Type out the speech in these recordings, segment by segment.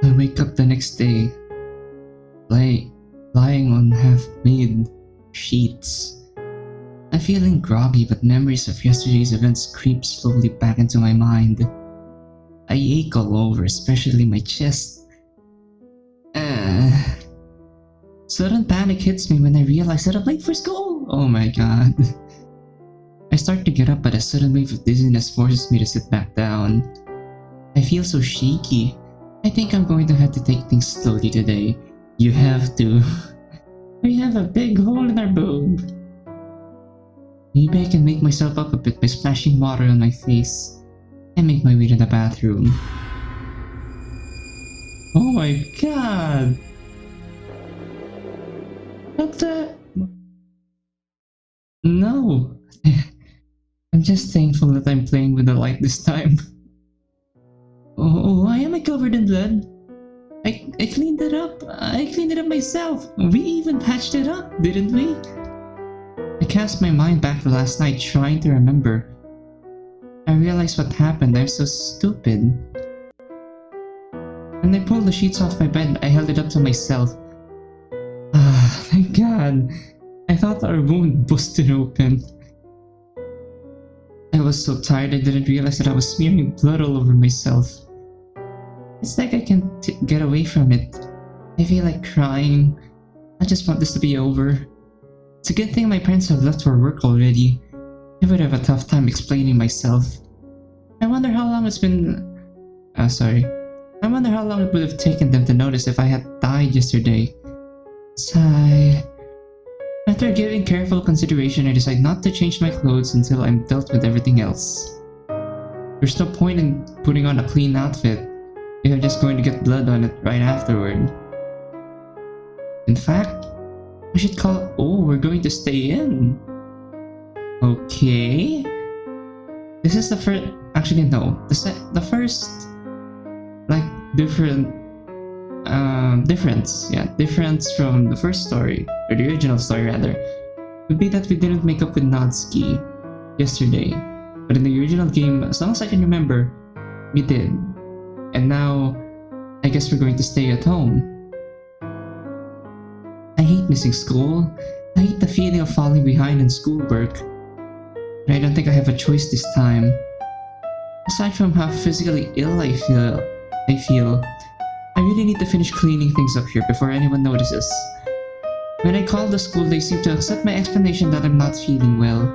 I wake up the next day, lying on half-made sheets. I'm feeling groggy, but memories of yesterday's events creep slowly back into my mind. I ache all over, especially my chest. Sudden panic hits me when I realize that I'm late for school! Oh my god. I start to get up, but a sudden wave of dizziness forces me to sit back down. I feel so shaky. I think I'm going to have to take things slowly today. You have to. We have a big hole in our boob. Maybe I can make myself up a bit by splashing water on my face and make my way to the bathroom. Oh my god! What the? No! I'm just thankful that I'm playing with the light this time. Oh, why am I covered in blood? I cleaned it up. I cleaned it up myself. We even patched it up, didn't we? I cast my mind back to last night, trying to remember. I realized what happened. I'm so stupid. When I pulled the sheets off my bed, I held it up to myself. Ah, thank God. I thought our wound busted open. I was so tired I didn't realize that I was smearing blood all over myself. It's like I can't get away from it. I feel like crying. I just want this to be over. It's a good thing my parents have left for work already. I would have a tough time explaining myself. I wonder how long it's been... I wonder how long it would have taken them to notice if I had died yesterday. Sigh. After giving careful consideration, I decide not to change my clothes until I'm dealt with everything else. There's no point in putting on a clean outfit if I'm just going to get blood on it right afterward. In fact, I should call... Oh, we're going to stay in. Okay. This is the first... Actually, no. The first... Like, difference from the first story, or the original story rather, would be that we didn't make up with Nodsky yesterday. But in the original game, as long as I can remember, we did. And now, I guess we're going to stay at home. I hate missing school. I hate the feeling of falling behind in schoolwork. But I don't think I have a choice this time. Aside from how physically ill I feel, I really need to finish cleaning things up here before anyone notices. When I called the school, they seem to accept my explanation that I'm not feeling well.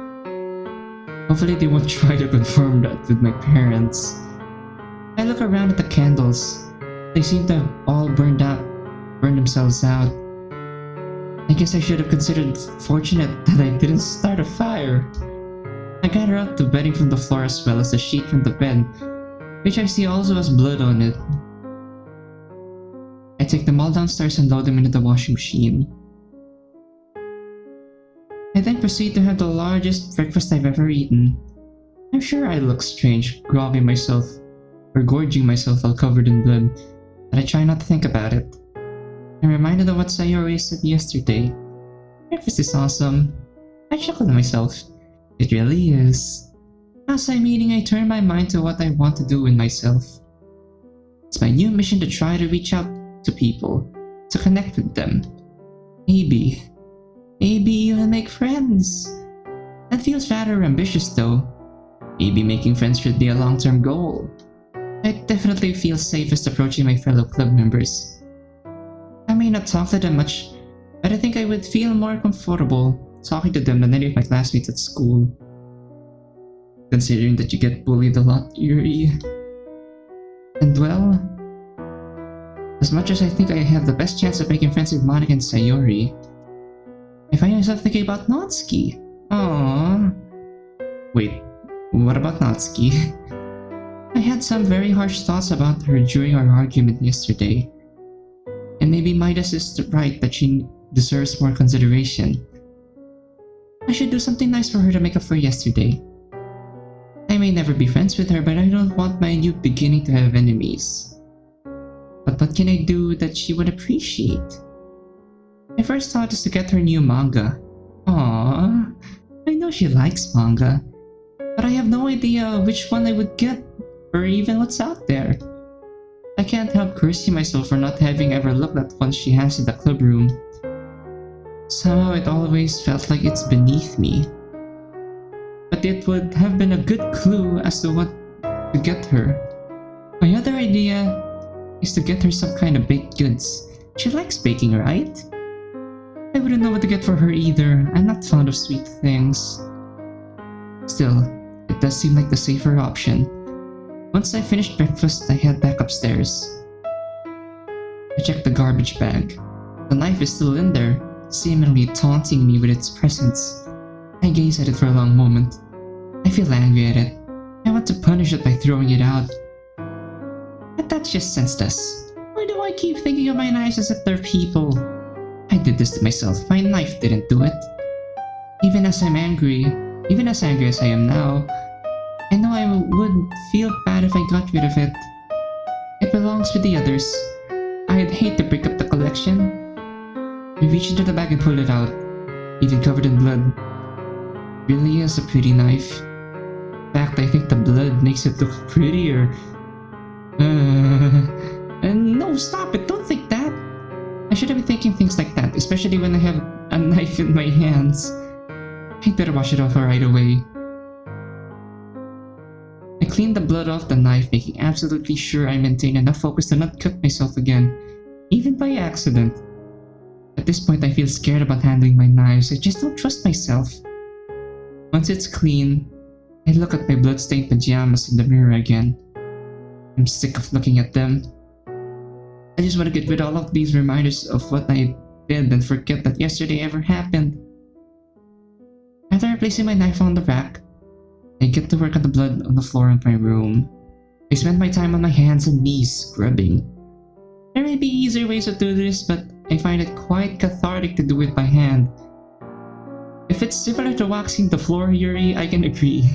Hopefully they won't try to confirm that with my parents. I look around at the candles. They seem to have all burned themselves out. I guess I should have considered fortunate that I didn't start a fire. I gather out the bedding from the floor as well as the sheet from the bed, which I see also has blood on it. I take them all downstairs and load them into the washing machine. I then proceed to have the largest breakfast I've ever eaten. I'm sure I look strange, gorging myself while covered in blood, but I try not to think about it. I'm reminded of what Sayori said yesterday. Breakfast is awesome. I chuckled to myself. It really is. As I'm eating, I turn my mind to what I want to do with myself. It's my new mission to try to reach out to people, to connect with them. Maybe even make friends. That feels rather ambitious though. Maybe making friends should be a long-term goal. I definitely feel safest approaching my fellow club members. I may not talk to them much, but I think I would feel more comfortable talking to them than any of my classmates at school. Considering that you get bullied a lot, Yuri. And well, as much as I think I have the best chance of making friends with Monica and Sayori, I find myself thinking about Nodsky. Aww. Wait, what about Nodsky? I had some very harsh thoughts about her during our argument yesterday. And maybe Midas is right that she deserves more consideration. I should do something nice for her to make up for yesterday. I may never be friends with her, but I don't want my new beginning to have enemies. But what can I do that she would appreciate? My first thought is to get her new manga. Aww, I know she likes manga, but I have no idea which one I would get, or even what's out there. I can't help cursing myself for not having ever looked at one she has in the club room. Somehow it always felt like it's beneath me. But it would have been a good clue as to what to get her. My other idea is to get her some kind of baked goods. She likes baking, right? I wouldn't know what to get for her either. I'm not fond of sweet things. Still, it does seem like the safer option. Once I finished breakfast, I head back upstairs. I check the garbage bag. The knife is still in there, seemingly taunting me with its presence. I gaze at it for a long moment. I feel angry at it. I want to punish it by throwing it out. But that's just senseless. Why do I keep thinking of my knives as if they're people? I did this to myself. My knife didn't do it. Even as angry as I am now, I know I would feel bad if I got rid of it. It belongs with the others. I'd hate to break up the collection. I reach into the bag and pull it out, even covered in blood. It really is a pretty knife. In fact, I think the blood makes it look prettier. And no, stop it, don't think that. I shouldn't be thinking things like that, especially when I have a knife in my hands. I'd better wash it off right away. I clean the blood off the knife, making absolutely sure I maintain enough focus to not cut myself again, even by accident. At this point, I feel scared about handling my knives. I just don't trust myself. Once it's clean, I look at my bloodstained pajamas in the mirror again. I'm sick of looking at them. I just want to get rid of all of these reminders of what I did and forget that yesterday ever happened. After placing my knife on the rack, I get to work on the blood on the floor in my room. I spend my time on my hands and knees scrubbing. There may be easier ways to do this, but I find it quite cathartic to do it by hand. If it's similar to waxing the floor, Yuri, I can agree.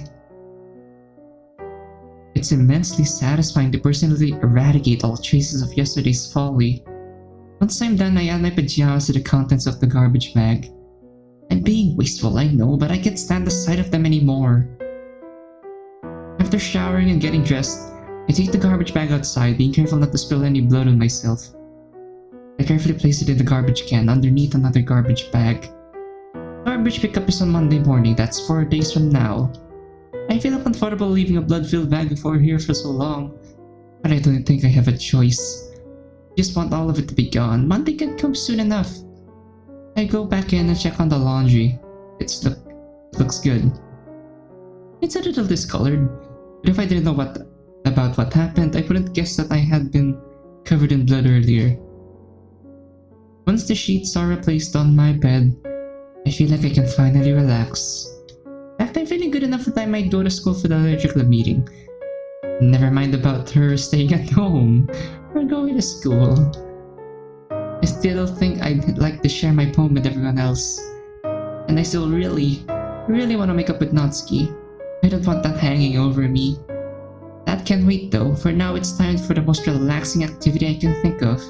It's immensely satisfying to personally eradicate all traces of yesterday's folly. Once I'm done, I add my pajamas to the contents of the garbage bag. I'm being wasteful, I know, but I can't stand the sight of them anymore. After showering and getting dressed, I take the garbage bag outside, being careful not to spill any blood on myself. I carefully place it in the garbage can underneath another garbage bag. Garbage pickup is on Monday morning, that's 4 days from now. I feel uncomfortable leaving a blood-filled bag before here for so long, but I don't think I have a choice. I just want all of it to be gone. Monday can come soon enough. I go back in and check on the laundry. It looks good. It's a little discolored, but if I didn't know about what happened, I wouldn't guess that I had been covered in blood earlier. Once the sheets are replaced on my bed, I feel like I can finally relax. In fact, I'm feeling good enough that I might go to school for the allergy club meeting. Never mind about her staying at home or going to school. I still think I'd like to share my poem with everyone else. And I still really want to make up with Natsuki. I don't want that hanging over me. That can wait though. For now, it's time for the most relaxing activity I can think of.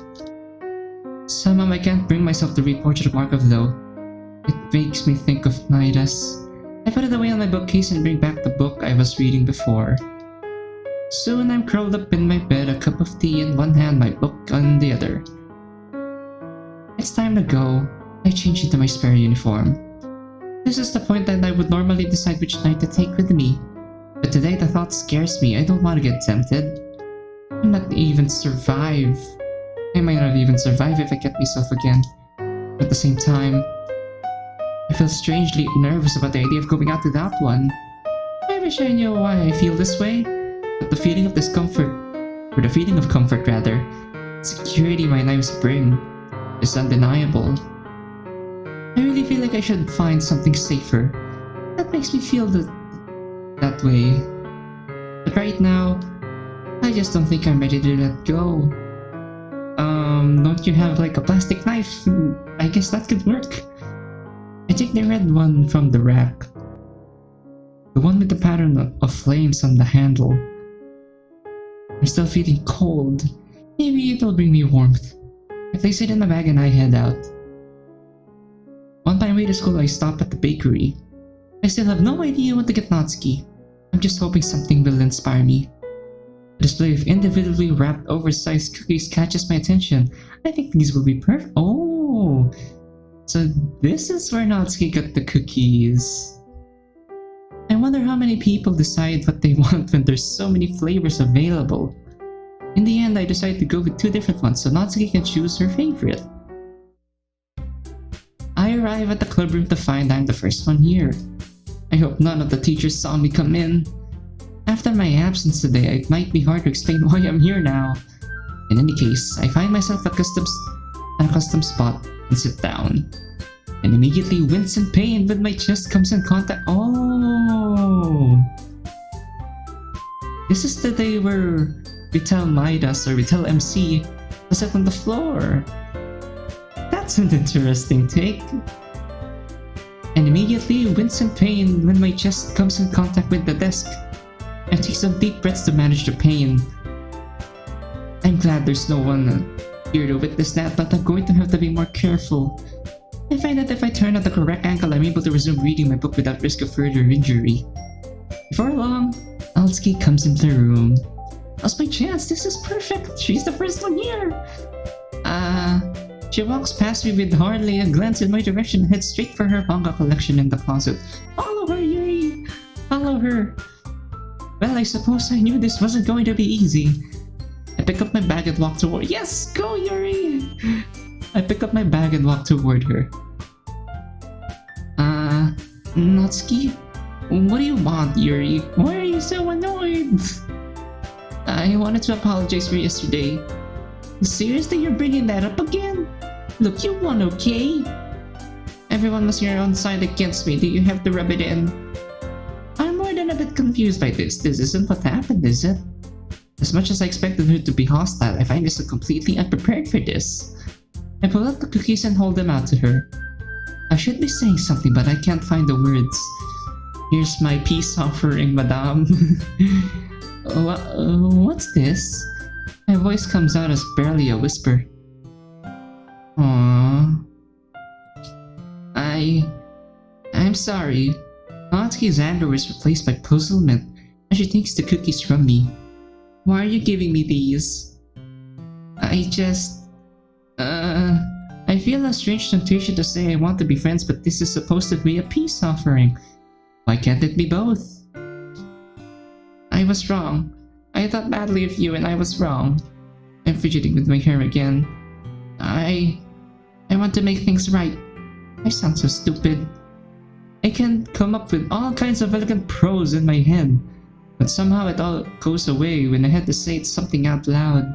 Somehow I can't bring myself to read Portrait of Markov though. It makes me think of Midas. I put it away on my bookcase and bring back the book I was reading before. Soon I'm curled up in my bed, a cup of tea in one hand, my book on the other. It's time to go. I change into my spare uniform. This is the point that I would normally decide which knight to take with me. But today the thought scares me. I don't want to get tempted. I might not even survive if I get myself again. But at the same time, I feel strangely nervous about the idea of going out without one. I wish I knew why I feel this way, but the feeling of comfort rather, security my knives bring, is undeniable. I really feel like I should find something safer. That makes me feel that way. But right now, I just don't think I'm ready to let go. Don't you have like a plastic knife? I guess that could work. I take the red one from the rack. The one with the pattern of flames on the handle. I'm still feeling cold. Maybe it'll bring me warmth. I place it in the bag and I head out. On my way to school, I stop at the bakery. I still have no idea what to get Natsuki. I'm just hoping something will inspire me. A display of individually wrapped oversized cookies catches my attention. I think these will be perfect. Oh, so this is where Natsuki got the cookies. I wonder how many people decide what they want when there's so many flavors available. In the end, I decided to go with 2 different ones so Natsuki can choose her favorite. I arrive at the clubroom to find I'm the first one here. I hope none of the teachers saw me come in. After my absence today, it might be hard to explain why I'm here now. In any case, I find myself at a custom spot and sit down. And immediately wince in pain when my chest comes in contact. Oh! This is the day where we tell Midas or we tell MC to sit on the floor. That's an interesting take. And immediately wince in pain when my chest comes in contact with the desk. I take some deep breaths to manage the pain. I'm glad there's no one here to witness that, but I'm going to have to be more careful. I find that if I turn at the correct angle, I'm able to resume reading my book without risk of further injury. Before long, Natsuki comes into the room. Now's my chance, this is perfect! She's the first one here! She walks past me with hardly a glance in my direction and heads straight for her manga collection in the closet. Follow her, Yuri! Follow her! Well, I suppose I knew this wasn't going to be easy. I pick up my bag and walk toward— Yes! Go, Yuri! I pick up my bag and walk toward her. Natsuki? What do you want, Yuri? Why are you so annoyed? I wanted to apologize for yesterday. Seriously, you're bringing that up again? Look, you won, okay? Everyone was your own side against me. Do you have to rub it in? I'm more than a bit confused by this. This isn't what happened, is it? As much as I expected her to be hostile, I find myself completely unprepared for this. I pull out the cookies and hold them out to her. I should be saying something, but I can't find the words. Here's my peace offering, madame. What's this? My voice comes out as barely a whisper. Aww. I'm sorry. Natsuki's anger was replaced by puzzlement as she takes the cookies from me. Why are you giving me these? I feel a strange temptation to say I want to be friends, but this is supposed to be a peace offering. Why can't it be both? I was wrong. I thought badly of you and I was wrong. I'm fidgeting with my hair again. I want to make things right. I sound so stupid. I can come up with all kinds of elegant prose in my head, but somehow it all goes away when I had to say something out loud.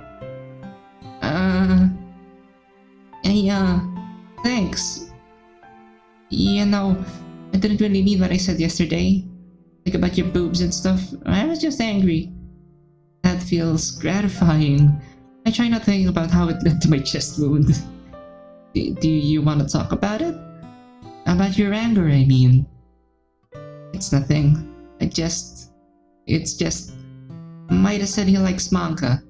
Thanks. You know, I didn't really mean what I said yesterday. Like about your boobs and stuff. I was just angry. That feels gratifying. I try not to think about how it led to my chest wound. Do you want to talk about it? About your anger, I mean. It's nothing. It's just... Midas said he likes manga.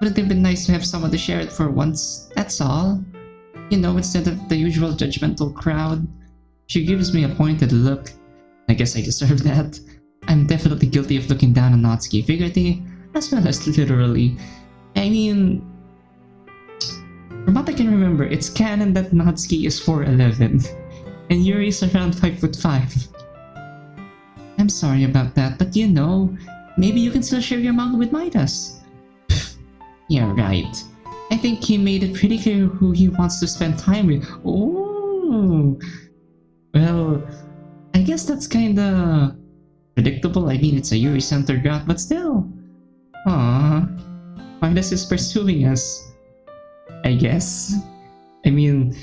Wouldn't it have been nice to have someone to share it for once? That's all. You know, instead of the usual judgmental crowd. She gives me a pointed look. I guess I deserve that. I'm definitely guilty of looking down on Natsuki figuratively, as well as literally. I mean... From what I can remember, it's canon that Natsuki is 4'11", and Yuri is around 5'5". I'm sorry about that, but you know, maybe you can still share your manga with Midas. Yeah, right. I think he made it pretty clear who he wants to spend time with. Oh, well, I guess that's kinda predictable. I mean, it's a Yuri-centered route, but still. Aww, Midas is pursuing us. I guess. I mean,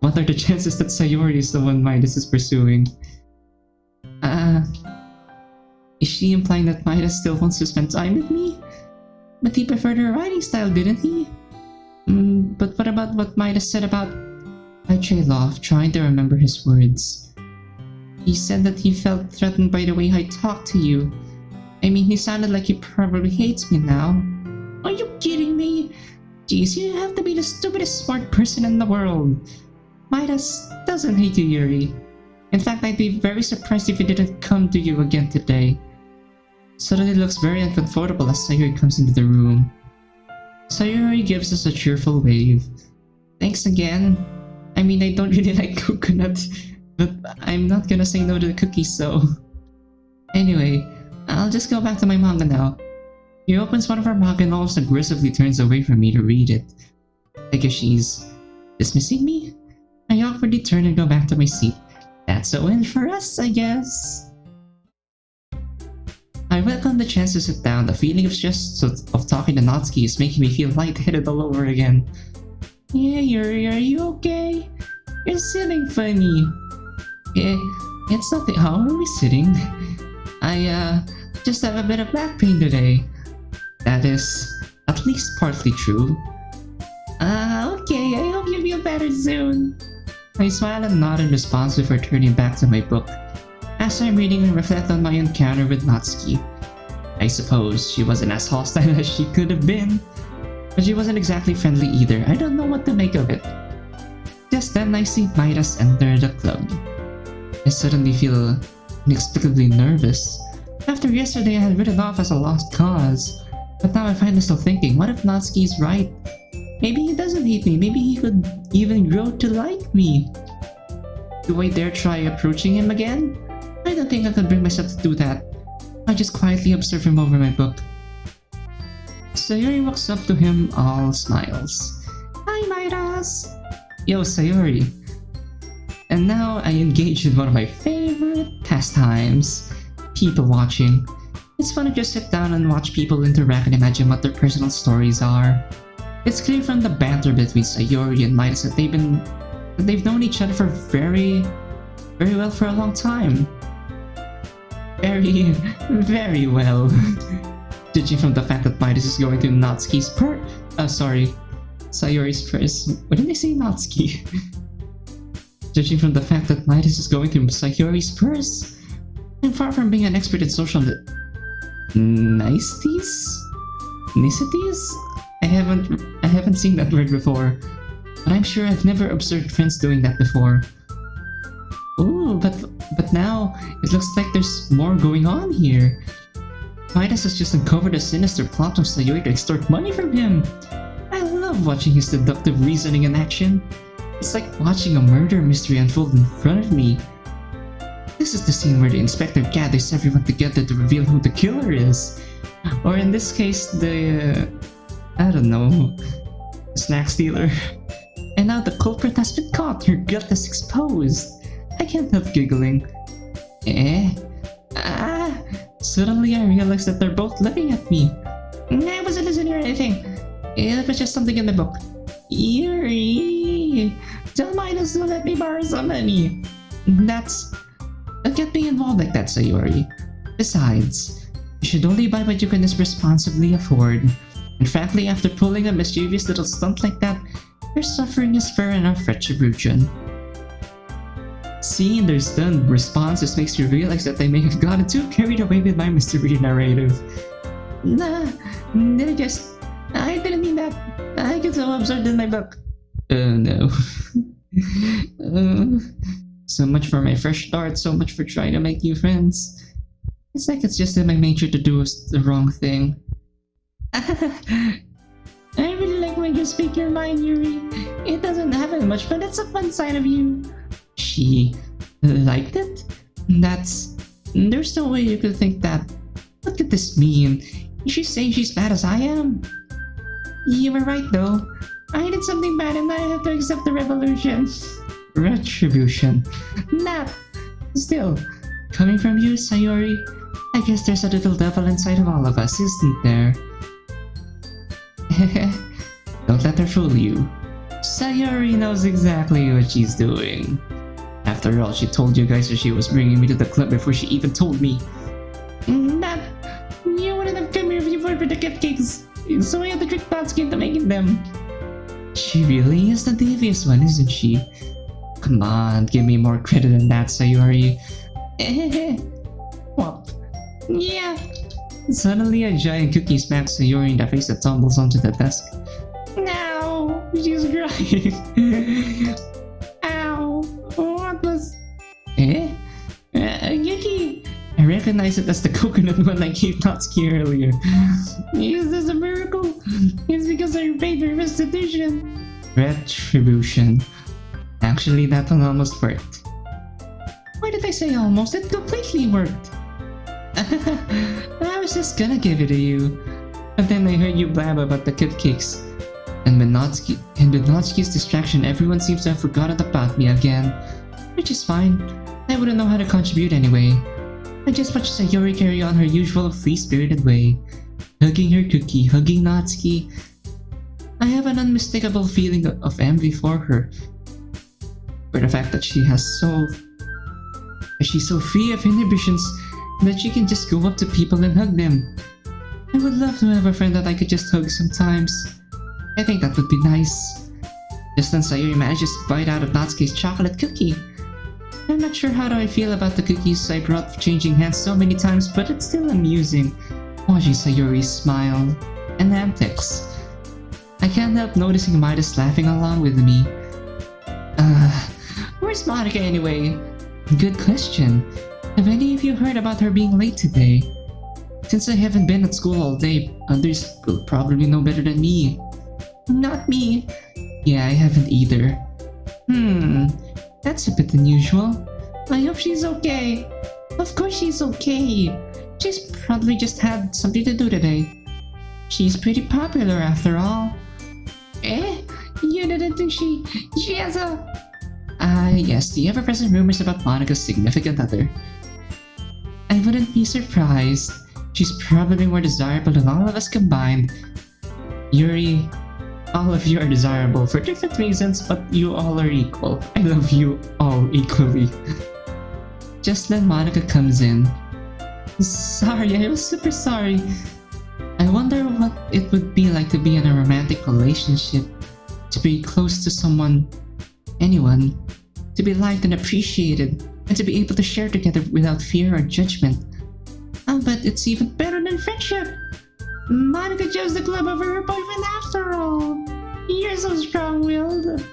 what are the chances that Sayori is the one Midas is pursuing? Is she implying that Midas still wants to spend time with me? But he preferred her writing style, didn't he? But what about what Midas said about... I trail off, trying to remember his words. He said that he felt threatened by the way I talked to you. I mean, he sounded like he probably hates me now. Are you kidding me? Jeez, you have to be the stupidest smart person in the world. Midas doesn't hate you, Yuri. In fact, I'd be very surprised if he didn't come to you again today. Suddenly looks very uncomfortable as Sayuri comes into the room. Sayuri gives us a cheerful wave. Thanks again. I mean, I don't really like coconut, but I'm not gonna say no to the cookies, so... Anyway, I'll just go back to my manga now. He opens one of our manga and almost aggressively turns away from me to read it. I guess she's dismissing me? I awkwardly turn and go back to my seat. That's a win for us, I guess. I welcome the chance to sit down. The feeling of just of talking to Natsuki is making me feel lightheaded all over again. Yeah, Yuri, are you okay? You're sitting funny. It's nothing. How are we sitting? I just have a bit of back pain today. That is at least partly true. Okay, I hope you feel better soon. I smile and nod in response before turning back to my book. As I'm reading and reflect on my encounter with Natsuki. I suppose she wasn't as hostile as she could have been, but she wasn't exactly friendly either. I don't know what to make of it. Just then I see Midas enter the club. I suddenly feel inexplicably nervous. After yesterday I had written off as a lost cause, but now I find myself thinking, what if Natsuki is right? Maybe he doesn't hate me, maybe he could even grow to like me. Do I dare try approaching him again? I don't think I could bring myself to do that. I just quietly observe him over my book. Sayuri walks up to him, all smiles. Hi, Midas! Yo, Sayuri. And now I engage in one of my favorite pastimes, people watching. It's fun to just sit down and watch people interact and imagine what their personal stories are. It's clear from the banter between Sayuri and Midas that they've known each other for very well for a long time. Very well. Judging from the fact that Midas is going to Natsuki's Sayuri's purse. What did they say, Natsuki? Judging from the fact that Midas is going to Sayuri's purse, I'm far from being an expert in social niceties? Niceties? I haven't seen that word before, but I'm sure I've never observed friends doing that before. Ooh, but now it looks like there's more going on here. Midas has just uncovered a sinister plot of Sayuri to extort money from him. I love watching his deductive reasoning in action. It's like watching a murder mystery unfold in front of me. This is the scene where the inspector gathers everyone together to reveal who the killer is. Or in this case, I don't know, snack stealer. And now the culprit has been caught, her guilt is exposed. I can't help giggling. Suddenly I realize that they're both looking at me. I wasn't listening or anything. It was just something in the book. Yuri! Tell Midas to let me borrow some money. Don't get me involved like that, Sayuri. Besides, you should only buy what you can responsibly afford. And frankly, after pulling a mischievous little stunt like that, your suffering is fair enough retribution. Seeing their stunned responses makes you realize that they may have gotten too carried away with my mystery narrative. Nah, I didn't mean that. I get so absorbed in my book. Oh no. So much for my fresh start, so much for trying to make new friends. It's like it's just in my nature to do the wrong thing. I really like when you speak your mind, Yuri. It doesn't happen much, but it's a fun side of you. She liked it? There's no way you could think that. What could this mean? Is she saying she's bad as I am? You were right though. I did something bad and I have to accept the revolution. Retribution. Still, coming from you, Sayuri, I guess there's a little devil inside of all of us, isn't there? Don't let her fool you. Sayuri knows exactly what she's doing. After all, she told you guys that she was bringing me to the club before she even told me. You wouldn't have come here if you weren't for the cupcakes, so I had to trick Natsuki into making them. She really is the devious one, isn't she? Come on, give me more credit than that, Sayuri. What? Yeah. Suddenly, a giant cookie smacks Sayuri in the face and tumbles onto the desk. Ow! She's crying. Ow! What was... Yuki! I recognize it as the coconut one I gave Natsuki earlier. Is this a miracle? It's because I paid the restitution. Retribution. Actually, that one almost worked. Why did I say almost? It completely worked. I was just gonna give it to you. But then I heard you blab about the cupcakes. And with Natsuki's distraction, everyone seems to have forgotten about me again. Which is fine. I wouldn't know how to contribute anyway. I just watched Sayori carry on her usual free-spirited way. Hugging her cookie, hugging Natsuki. I have an unmistakable feeling of envy for her. For the fact that she's so free of inhibitions that she can just go up to people and hug them. I would love to have a friend that I could just hug sometimes. I think that would be nice. Just then Sayori manages to bite out of Natsuki's chocolate cookie. I'm not sure how do I feel about the cookies I brought changing hands so many times, but it's still amusing watching Sayori's smile and antics. I can't help noticing Midas laughing along with me. Where's Monica anyway? Good question. Have any of you heard about her being late today? Since I haven't been at school all day, others will probably know better than me. Not me. Yeah, I haven't either. That's a bit unusual. I hope she's okay. Of course she's okay. She's probably just had something to do today. She's pretty popular after all. Eh? You didn't think she has a... yes, the ever-present rumors about Monica's significant other. I wouldn't be surprised. She's probably more desirable than all of us combined. Yuri, all of you are desirable for different reasons, but you all are equal. I love you all equally. Just then Monica comes in. Sorry, I was super sorry. I wonder what it would be like to be in a romantic relationship. To be close to someone, anyone. To be liked and appreciated, and to be able to share together without fear or judgment. But it's even better than friendship! Monica chose the club over her boyfriend after all! You're so strong-willed!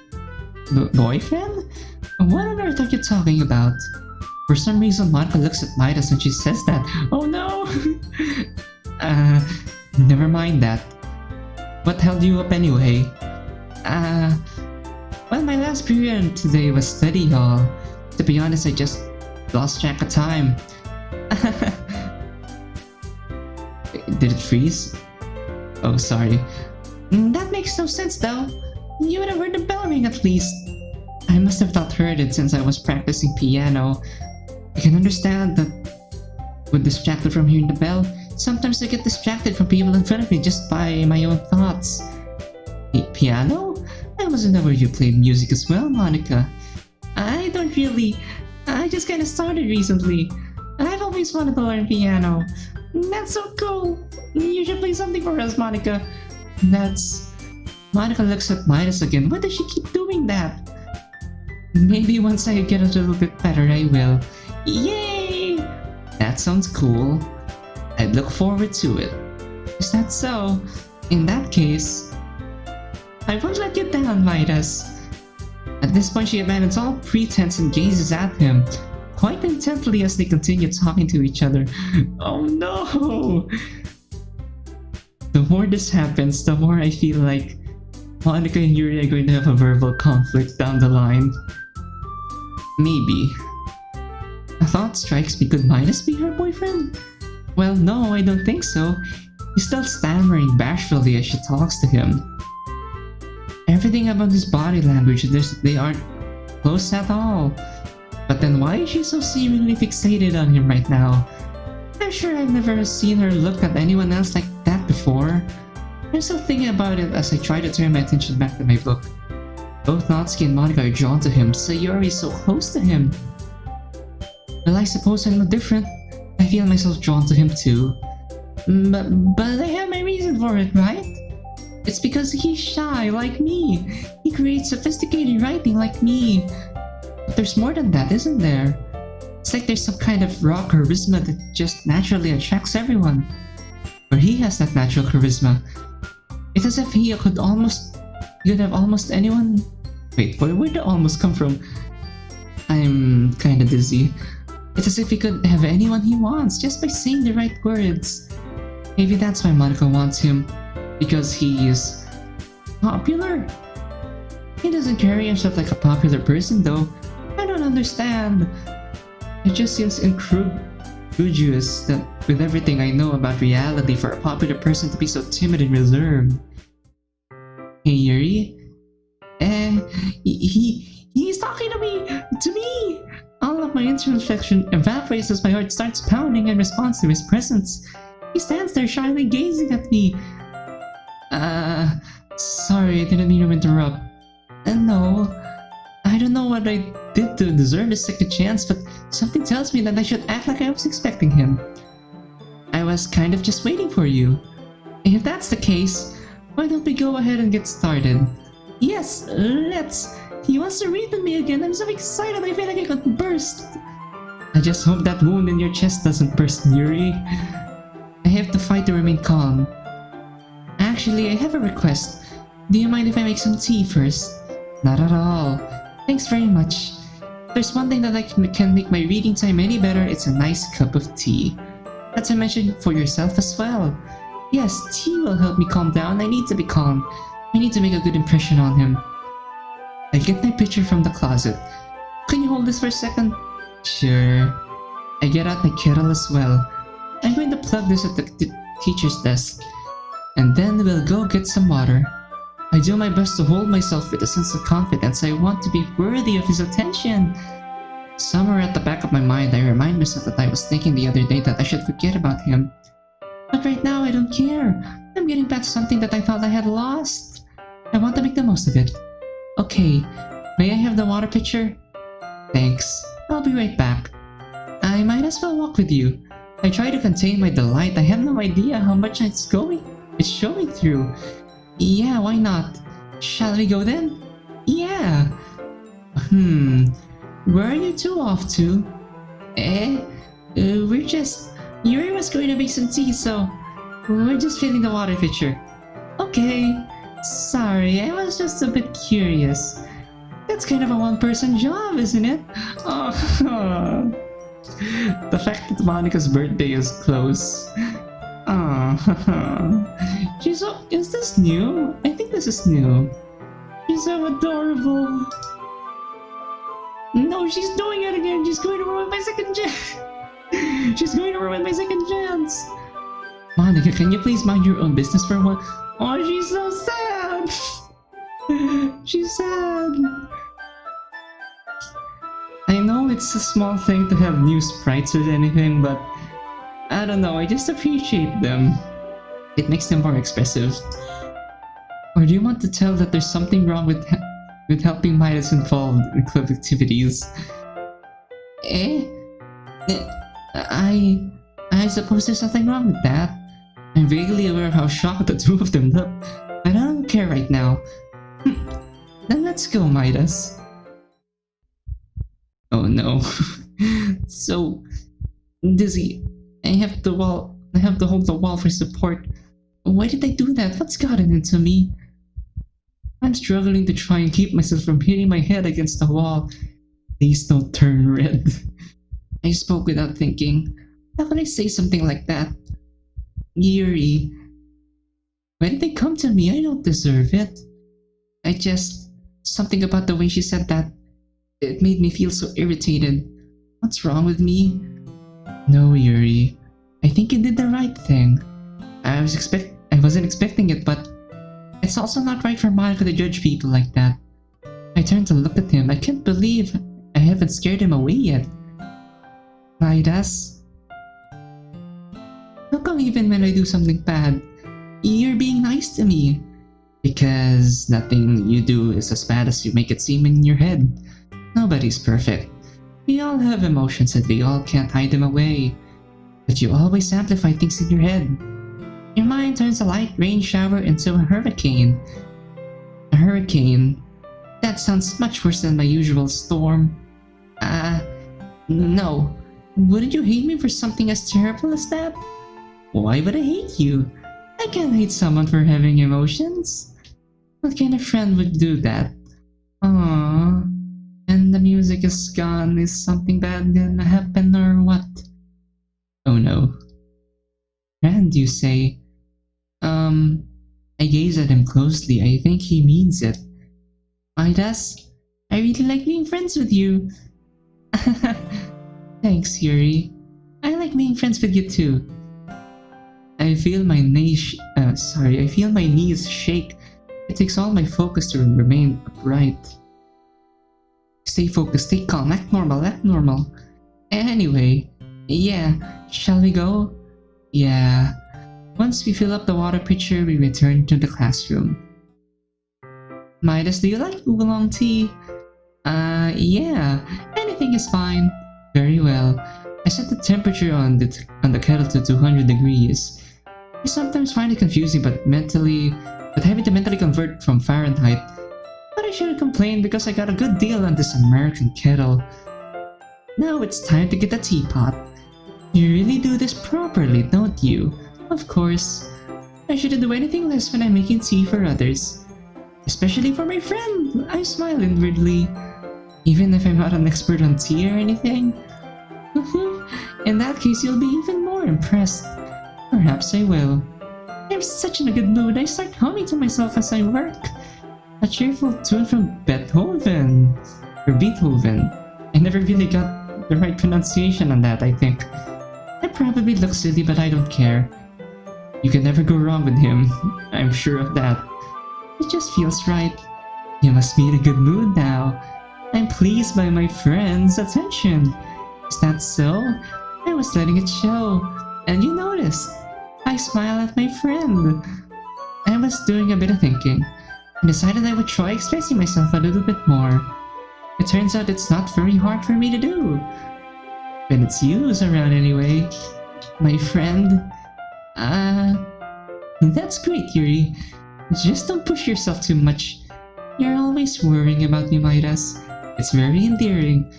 Boyfriend? What on earth are you talking about? For some reason, Monica looks at Midas when she says that. Oh no! Never mind that. What held you up anyway? Well, my last period today was study, y'all. To be honest, I just lost track of time. Did it freeze? Oh, sorry. That makes no sense though. You would have heard the bell ring at least. I must have not heard it since I was practicing piano. I can understand that when distracted from hearing the bell, sometimes I get distracted from people in front of me just by my own thoughts. Piano? I wasn't aware you played music as well, Monica. I don't really. I just kinda started recently. I've always wanted to learn piano. That's so cool. You should play something for us, Monica. Monica looks at Midas again. Why does she keep doing that? Maybe once I get a little bit better, I will. Yay! That sounds cool. I'd look forward to it. Is that so? In that case, I won't let you down, Midas. At this point, she abandons all pretense and gazes at him, quite intently as they continue talking to each other. Oh no! The more this happens, the more I feel like Monica and Yuri are going to have a verbal conflict down the line. Maybe. A thought strikes me, could Midas be her boyfriend? Well, no, I don't think so. He's still stammering bashfully as she talks to him. Everything about his body language, they aren't close at all. But then why is she so seemingly fixated on him right now? I'm sure I've never seen her look at anyone else like that before. I'm still thinking about it as I try to turn my attention back to my book. Both Natsuki and Monica are drawn to him, Sayori is so close to him. Well, I suppose I'm no different. I feel myself drawn to him too. But I have my reason for it, right? It's because he's shy, like me. He creates sophisticated writing like me. But there's more than that, isn't there? It's like there's some kind of raw charisma that just naturally attracts everyone. Or he has that natural charisma. It's as if he could have almost anyone... Wait, where'd the almost come from? I'm kinda dizzy. It's as if he could have anyone he wants just by saying the right words. Maybe that's why Monica wants him, because he is popular? He doesn't carry himself like a popular person though. I don't understand. It just seems incongruous that with everything I know about reality for a popular person to be so timid and reserved. Hey Yuri? He's talking to me! To me! All of my introspection evaporates as my heart starts pounding in response to his presence. He stands there shyly gazing at me. Sorry, I didn't mean to interrupt. No, I don't know what I did to deserve a second chance, but something tells me that I should act like I was expecting him. I was kind of just waiting for you. If that's the case, why don't we go ahead and get started? Yes, let's. He wants to read with me again. I'm so excited, I feel like I could burst. I just hope that wound in your chest doesn't burst, Yuri. I have to fight to remain calm. Actually, I have a request. Do you mind if I make some tea first? Not at all. Thanks very much. If there's one thing that can make my reading time any better, it's a nice cup of tea. Not to mention for yourself as well. Yes, tea will help me calm down. I need to be calm. I need to make a good impression on him. I get my picture from the closet. Can you hold this for a second? Sure. I get out my kettle as well. I'm going to plug this at the teacher's desk. And then we'll go get some water. I do my best to hold myself with a sense of confidence. I want to be worthy of his attention. Somewhere at the back of my mind, I remind myself that I was thinking the other day that I should forget about him. But right now, I don't care. I'm getting back to something that I thought I had lost. I want to make the most of it. Okay, may I have the water pitcher? Thanks. I'll be right back. I might as well walk with you. I try to contain my delight. I have no idea how much it's showing through. Yeah, why not? Shall we go then? Yeah. Where are you two off to? Yuri was going to make some tea, so we're just filling the water pitcher. Okay. Sorry, I was just a bit curious. That's kind of a one-person job, isn't it? Oh. The fact that Monica's birthday is close. Is this new? I think this is new. She's so adorable. No, she's doing it again. She's going to ruin my second chance. She's going to ruin my second chance. Monica, can you please mind your own business for one? Oh, she's so sad. She's sad. I know it's a small thing to have new sprites or anything, but I don't know, I just appreciate them. It makes them more expressive. Or do you want to tell that there's something wrong with helping Midas involved in club activities? I suppose there's nothing wrong with that. I'm vaguely aware of how shocked the two of them look, but I don't care right now. Then let's go, Midas. Oh no. So dizzy. I have to hold the wall for support. Why did I do that? What's gotten into me? I'm struggling to try and keep myself from hitting my head against the wall. Please don't turn red. I spoke without thinking. How could I say something like that? Yuri. Why did they come to me? I don't deserve it. Something about the way she said that, it made me feel so irritated. What's wrong with me? No, Yuri. I think you did the right thing. I wasn't expecting it, but it's also not right for Monica to judge people like that. I turned to look at him. I can't believe I haven't scared him away yet. Midas? How come even when I do something bad, you're being nice to me? Because nothing you do is as bad as you make it seem in your head. Nobody's perfect. We all have emotions and we all can't hide them away. But you always amplify things in your head. Your mind turns a light rain shower into a hurricane. A hurricane? That sounds much worse than my usual storm. No. Wouldn't you hate me for something as terrible as that? Why would I hate you? I can't hate someone for having emotions. What kind of friend would do that? Aww. And the music music is gone. Is something bad gonna happen or what? Oh no. Friend, you say? I gaze at him closely. I think he means it. Midas, I really like being friends with you. Thanks, Yuri. I like being friends with you too. I feel my knees shake. It takes all my focus to remain upright. Stay focused, stay calm, act normal. Anyway, yeah, shall we go? Yeah. Once we fill up the water pitcher, we return to the classroom. Midas, do you like oolong tea? Yeah. Anything is fine. Very well. I set the temperature on the kettle to 200 degrees. I sometimes find it confusing but having to mentally convert from Fahrenheit. But I shouldn't complain because I got a good deal on this American kettle. Now it's time to get the teapot. You really do this properly, don't you? Of course. I shouldn't do anything less when I'm making tea for others. Especially for my friend. I smile inwardly. Even if I'm not an expert on tea or anything. In that case, you'll be even more impressed. Perhaps I will. I'm such in a good mood, I start humming to myself as I work. A cheerful tune from Beethoven. I never really got the right pronunciation on that, I think. I probably look silly, but I don't care. You can never go wrong with him. I'm sure of that. It just feels right. You must be in a good mood now. I'm pleased by my friend's attention. Is that so? I was letting it show. And you noticed. I smile at my friend. I was doing a bit of thinking. I decided I would try expressing myself a little bit more. It turns out it's not very hard for me to do. When it's you around anyway. My friend. That's great, Yuri. Just don't push yourself too much. You're always worrying about me, Midas. It's very endearing.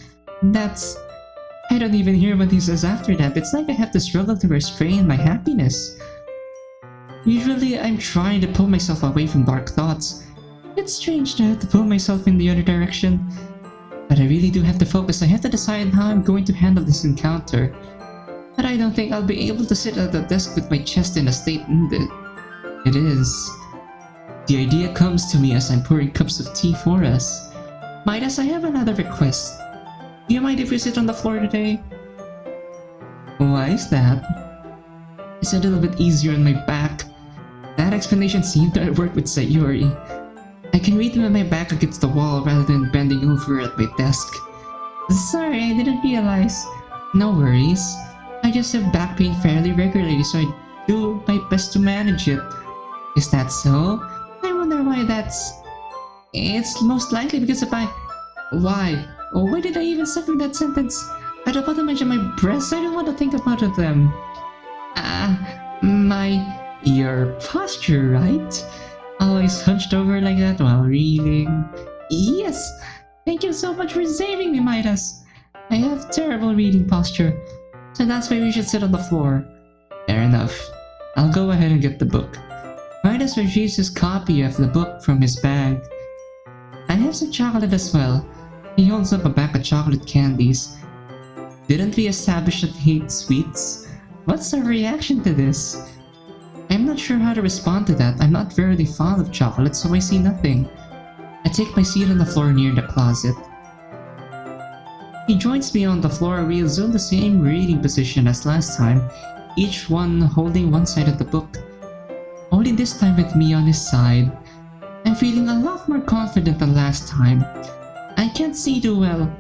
I don't even hear what he says after that. It's like I have to struggle to restrain my happiness. Usually, I'm trying to pull myself away from dark thoughts. It's strange to have to pull myself in the other direction. But I really do have to focus. I have to decide how I'm going to handle this encounter. But I don't think I'll be able to sit at the desk with my chest in a state it is. The idea comes to me as I'm pouring cups of tea for us. Midas, I have another request. Do you mind if we sit on the floor today? Why is that? It's a little bit easier on my back. That explanation seemed to work with Sayuri. I can read with my back against the wall rather than bending over at my desk. Sorry, I didn't realize. No worries. I just have back pain fairly regularly, so I do my best to manage it. Is that so? I wonder why that's... It's most likely because of my... Why? Why did I even suffer that sentence? I don't want to mention my breasts. I don't want to think about them. Your posture, right? Always hunched over like that while reading. Yes! Thank you so much for saving me, Midas. I have terrible reading posture, so that's why we should sit on the floor. Fair enough. I'll go ahead and get the book. Midas retrieves his copy of the book from his bag. I have some chocolate as well. He holds up a bag of chocolate candies. Didn't we establish that he hates sweets? What's our reaction to this? I'm not sure how to respond to that. I'm not very fond of chocolate, so I see nothing. I take my seat on the floor near the closet. He joins me on the floor. We assume the same reading position as last time, each one holding one side of the book. Only this time with me on his side. I'm feeling a lot more confident than last time. I can't see too well.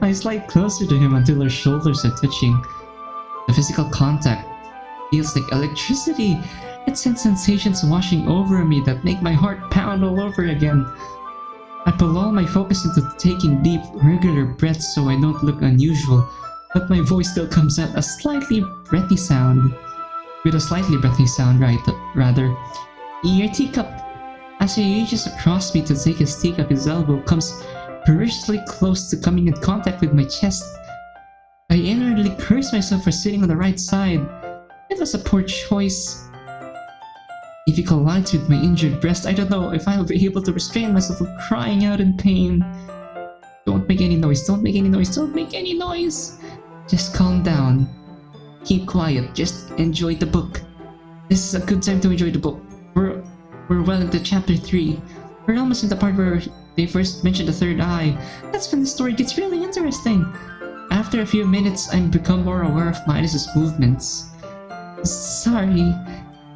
I slide closer to him until our shoulders are touching. The physical contact feels like electricity. It sends sensations washing over me that make my heart pound all over again. I pull all my focus into taking deep, regular breaths so I don't look unusual, but my voice still comes out with a slightly breathy sound, rather. Your teacup. As he reaches across me to take his teacup, his elbow comes perilously close to coming in contact with my chest. I inwardly curse myself for sitting on the right side. It was a poor choice. If he collides with my injured breast, I don't know if I'll be able to restrain myself from crying out in pain. Don't make any noise, don't make any noise, don't make any noise! Just calm down. Keep quiet, just enjoy the book. This is a good time to enjoy the book. We're well into chapter 3. We're almost in the part where they first mentioned the third eye. That's when the story gets really interesting. After a few minutes, I've become more aware of Midas's movements. Sorry.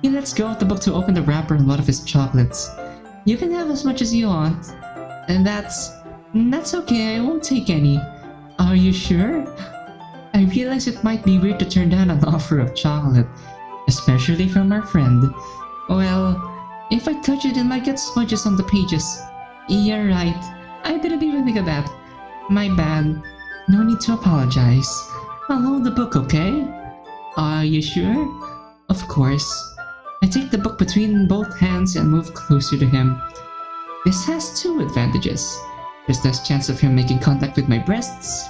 He lets go of the book to open the wrapper on one of his chocolates. You can have as much as you want. And that's okay, I won't take any. Are you sure? I realize it might be weird to turn down an offer of chocolate, especially from our friend. Well, if I touch it, it might get smudges on the pages. You're right. I didn't even think of that. My bad. No need to apologize. I'll hold the book, okay? Are you sure? Of course. I take the book between both hands and move closer to him. This has two advantages. There's less chance of him making contact with my breasts,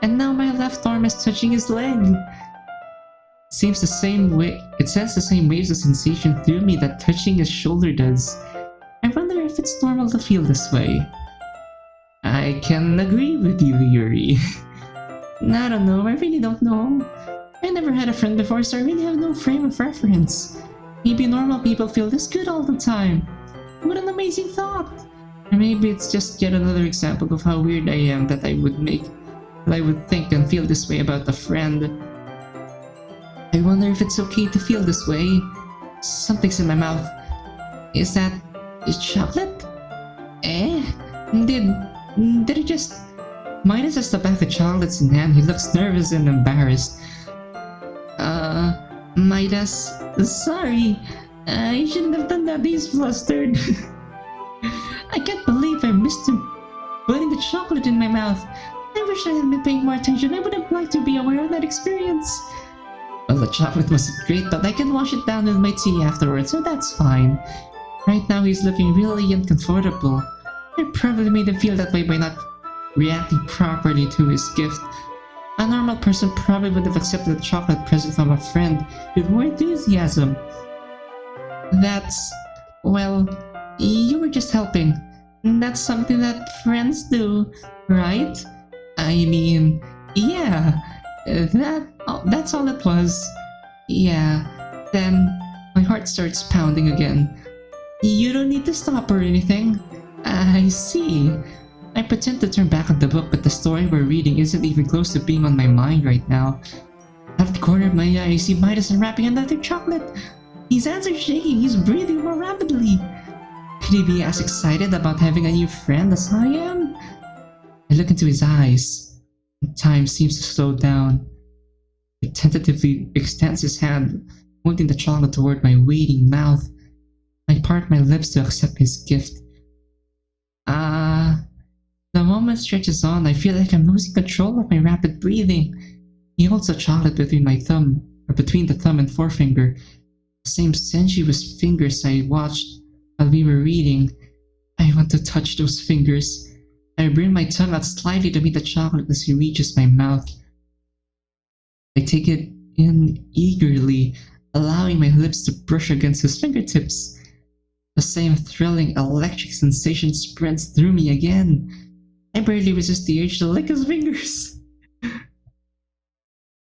and now my left arm is touching his leg. It sends the same waves of sensation through me that touching his shoulder does. I wonder if it's normal to feel this way. I can agree with you, Yuri. I don't know, I really don't know. I never had a friend before, so I really have no frame of reference. Maybe normal people feel this good all the time. What an amazing thought! Or maybe it's just yet another example of how weird I am that I would think and feel this way about a friend. I wonder if it's okay to feel this way. Something's in my mouth. Is that chocolate? Did it just... Midas has the bag of chocolates in hand. He looks nervous and embarrassed. Midas, sorry. I shouldn't have done that. He's flustered. I can't believe I missed him putting the chocolate in my mouth. I wish I had been paying more attention. I would have liked to be aware of that experience. Well, the chocolate was great, but I can wash it down with my tea afterwards, so that's fine. Right now he's looking really uncomfortable. I probably made him feel that way by not reacting properly to his gift. A normal person probably would have accepted a chocolate present from a friend with more enthusiasm. Well, you were just helping. That's something that friends do, right? I mean, yeah, that's all it was. Yeah, then my heart starts pounding again. You don't need to stop or anything. I see. I pretend to turn back on the book, but the story we're reading isn't even close to being on my mind right now. Out of the corner of my eye, I see Midas unwrapping another chocolate. His hands are shaking, he's breathing more rapidly. Could he be as excited about having a new friend as I am? I look into his eyes. Time seems to slow down. He tentatively extends his hand, holding the chocolate toward my waiting mouth. I part my lips to accept his gift. The moment stretches on, I feel like I'm losing control of my rapid breathing. He holds the chocolate between the thumb and forefinger, the same sensuous fingers I watched while we were reading. I want to touch those fingers. I bring my tongue out slightly to meet the chocolate as he reaches my mouth. I take it in eagerly, allowing my lips to brush against his fingertips. The same thrilling, electric sensation spreads through me again. I barely resist the urge to lick his fingers.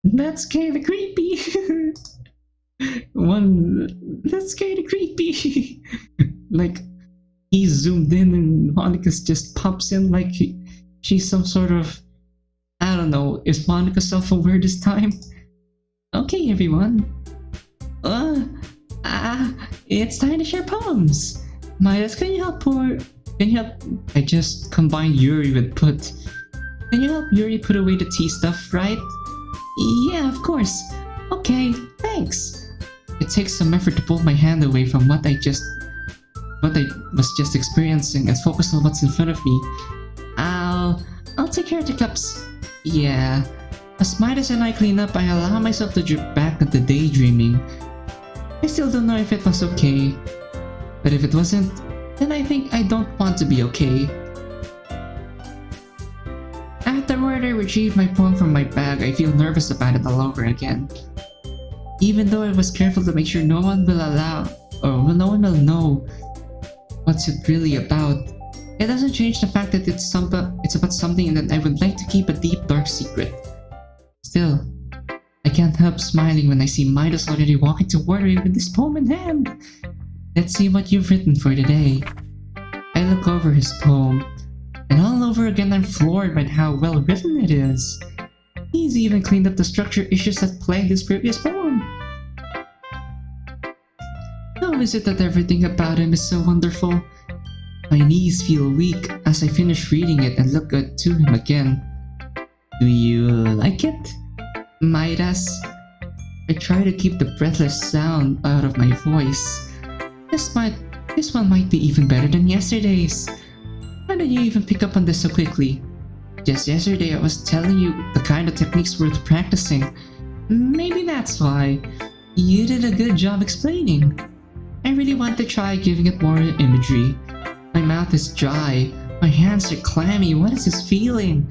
That's kinda creepy. That's kinda creepy. Like, he zoomed in and Monica just pops in like she's some sort of... I don't know, is Monica self-aware this time? Okay, everyone. It's time to share poems. Midas, can you help? I just combined Yuri with put. Can you help Yuri put away the tea stuff, right? Yeah, of course. Okay, thanks. It takes some effort to pull my hand away from what I was just experiencing and focus on what's in front of me. I'll take care of the cups. Yeah. As Midas and I clean up, I allow myself to drift back into daydreaming. I still don't know if it was okay. But if it wasn't, then I think I don't want to be okay. Afterward, I retrieve my poem from my bag. I feel nervous about it all over again. Even though I was careful to make sure no one will know what's it really about, It doesn't change the fact that it's about something that I would like to keep a deep, dark secret. Still, I can't help smiling when I see Midas already walking toward me with this poem in hand. Let's see what you've written for today. I look over his poem, and all over again I'm floored by how well written it is. He's even cleaned up the structure issues that plagued his previous poem. How is it that everything about him is so wonderful? My knees feel weak as I finish reading it and look to him again. Do you like it, Midas? I try to keep the breathless sound out of my voice. This one might be even better than yesterday's. How did you even pick up on this so quickly? Just yesterday I was telling you the kind of techniques worth practicing. Maybe that's why. You did a good job explaining. I really want to try giving it more imagery. My mouth is dry. My hands are clammy. What is this feeling?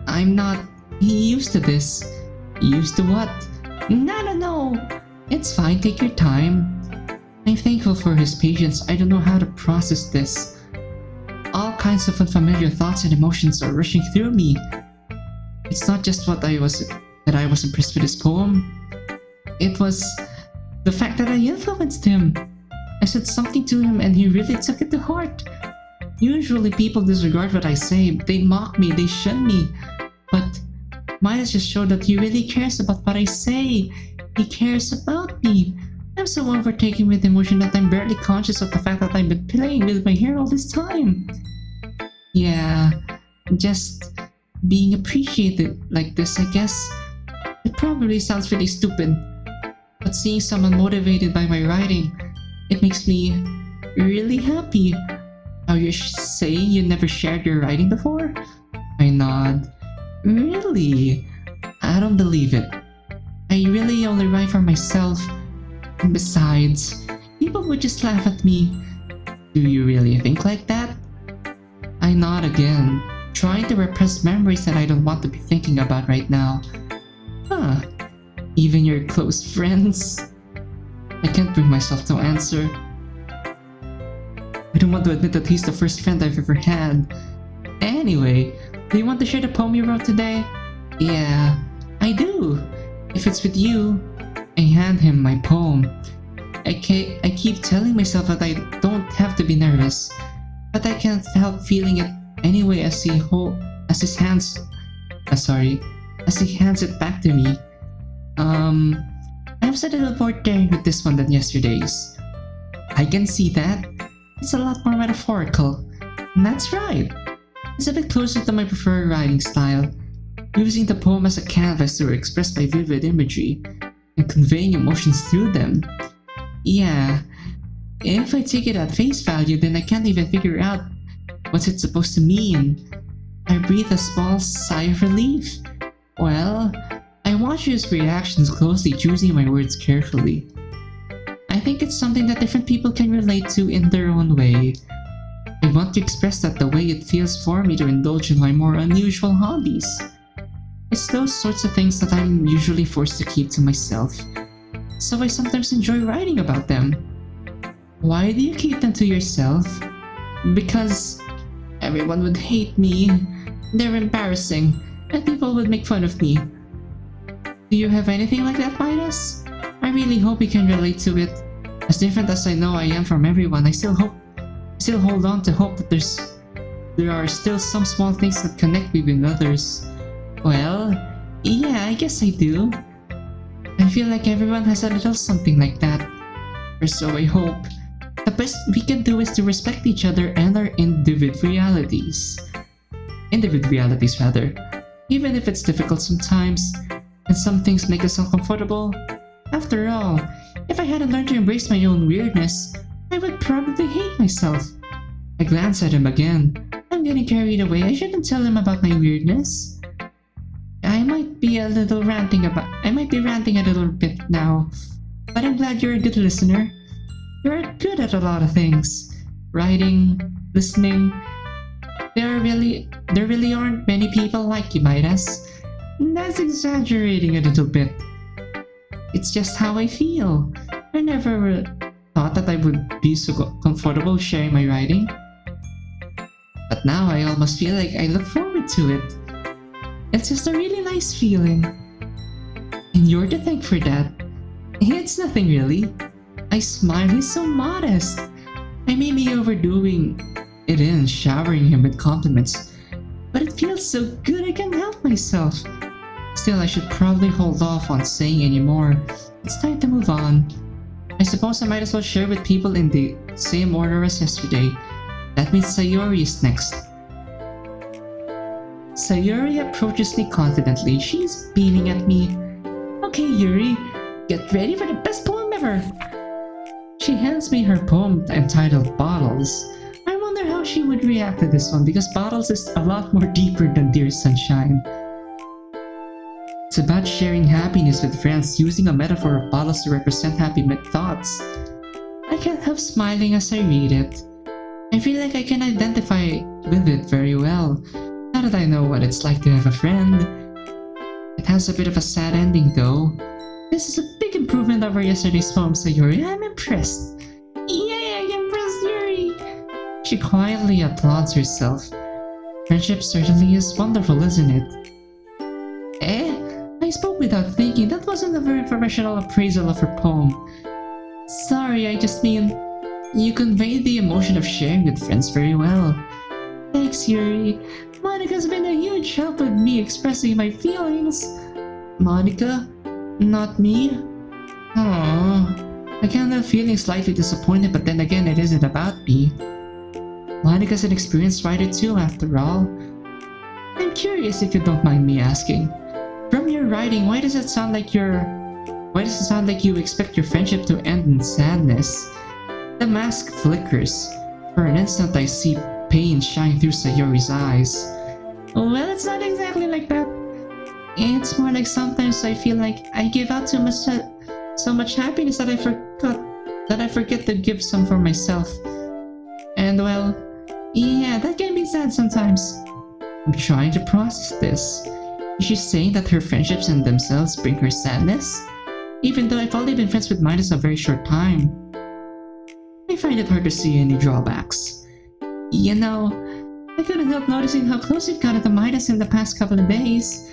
I'm not used to this. Used to what? No. It's fine, take your time. I'm thankful for his patience. I don't know how to process this. All kinds of unfamiliar thoughts and emotions are rushing through me. It's not just that I was impressed with his poem. It was the fact that I influenced him. I said something to him and he really took it to heart. Usually people disregard what I say. They mock me, they shun me. But Midas just showed that he really cares about what I say. He cares about me. I'm so overtaken with emotion that I'm barely conscious of the fact that I've been playing with my hair all this time. Yeah, just being appreciated like this, I guess. It probably sounds really stupid, but seeing someone motivated by my writing, it makes me really happy. Are you saying you never shared your writing before? I nod. Really? I don't believe it. I really only write for myself. And besides, people would just laugh at me. Do you really think like that? I nod again, trying to repress memories that I don't want to be thinking about right now. Huh. Even your close friends? I can't bring myself to answer. I don't want to admit that he's the first friend I've ever had. Anyway, do you want to share the poem you wrote today? Yeah, I do. If it's with you. I hand him my poem. I keep telling myself that I don't have to be nervous, but I can't help feeling it anyway as he hands it back to me. I was a little more daring with this one than yesterday's. I can see that. It's a lot more metaphorical. And that's right. It's a bit closer to my preferred writing style, using the poem as a canvas to express my vivid imagery and conveying emotions through them. Yeah, if I take it at face value, then I can't even figure out what's it supposed to mean. I breathe a small sigh of relief. Well, I watch his reactions closely, choosing my words carefully. I think it's something that different people can relate to in their own way. I want to express that the way it feels for me to indulge in my more unusual hobbies. It's those sorts of things that I'm usually forced to keep to myself, so I sometimes enjoy writing about them. Why do you keep them to yourself? Because everyone would hate me, they're embarrassing, and people would make fun of me. Do you have anything like that, Midas? I really hope you can relate to it. As different as I know I am from everyone, I still hold on to hope that there are still some small things that connect me with others. Well, yeah, I guess I do. I feel like everyone has a little something like that. Or so I hope. The best we can do is to respect each other and our individualities. Individualities, rather. Even if it's difficult sometimes, and some things make us uncomfortable. After all, if I hadn't learned to embrace my own weirdness, I would probably hate myself. I glance at him again. I'm getting carried away. I shouldn't tell him about my weirdness. I might be ranting a little bit now, but I'm glad you're a good listener. You're good at a lot of things. Writing, listening. There really aren't many people like you, Midas. That's exaggerating a little bit. It's just how I feel. I never thought that I would be so comfortable sharing my writing. But now I almost feel like I look forward to it. It's just a really nice feeling. And you're to thank for that. It's nothing really. I smile, he's so modest. I may be overdoing it in showering him with compliments, but it feels so good I can't help myself. Still, I should probably hold off on saying any more. It's time to move on. I suppose I might as well share with people in the same order as yesterday. That means Sayori is next. Sayori approaches me confidently. She's beaming at me. Okay, Yuri, get ready for the best poem ever. She hands me her poem entitled Bottles. I wonder how she would react to this one because Bottles is a lot more deeper than Dear Sunshine. It's about sharing happiness with friends using a metaphor of bottles to represent happy thoughts. I can't help smiling as I read it. I feel like I can identify with it very well, now that I know what it's like to have a friend. It has a bit of a sad ending though. This is a big improvement over yesterday's poem, Sayori. I'm impressed. Yay, I'm impressed, Yuri! She quietly applauds herself. Friendship certainly is wonderful, isn't it? I spoke without thinking. That wasn't a very professional appraisal of her poem. Sorry, I just mean, you conveyed the emotion of sharing with friends very well. Thanks, Yuri. Monica's been a huge help with me expressing my feelings. Monica? Not me? Aww. I can't help feeling slightly disappointed, but then again, it isn't about me. Monica's an experienced writer too, after all. I'm curious if you don't mind me asking. From your writing, why does it sound like you expect your friendship to end in sadness? The mask flickers. For an instant, I see pain shine through Sayori's eyes. Well, it's not exactly like that. It's more like sometimes I feel like I give out so much happiness that I forget to give some for myself. And well, yeah, that can be sad sometimes. I'm trying to process this. Is she saying that her friendships in themselves bring her sadness? Even though I've only been friends with Midas a very short time. I find it hard to see any drawbacks. You know, I couldn't help noticing how close you've gotten to Midas in the past couple of days.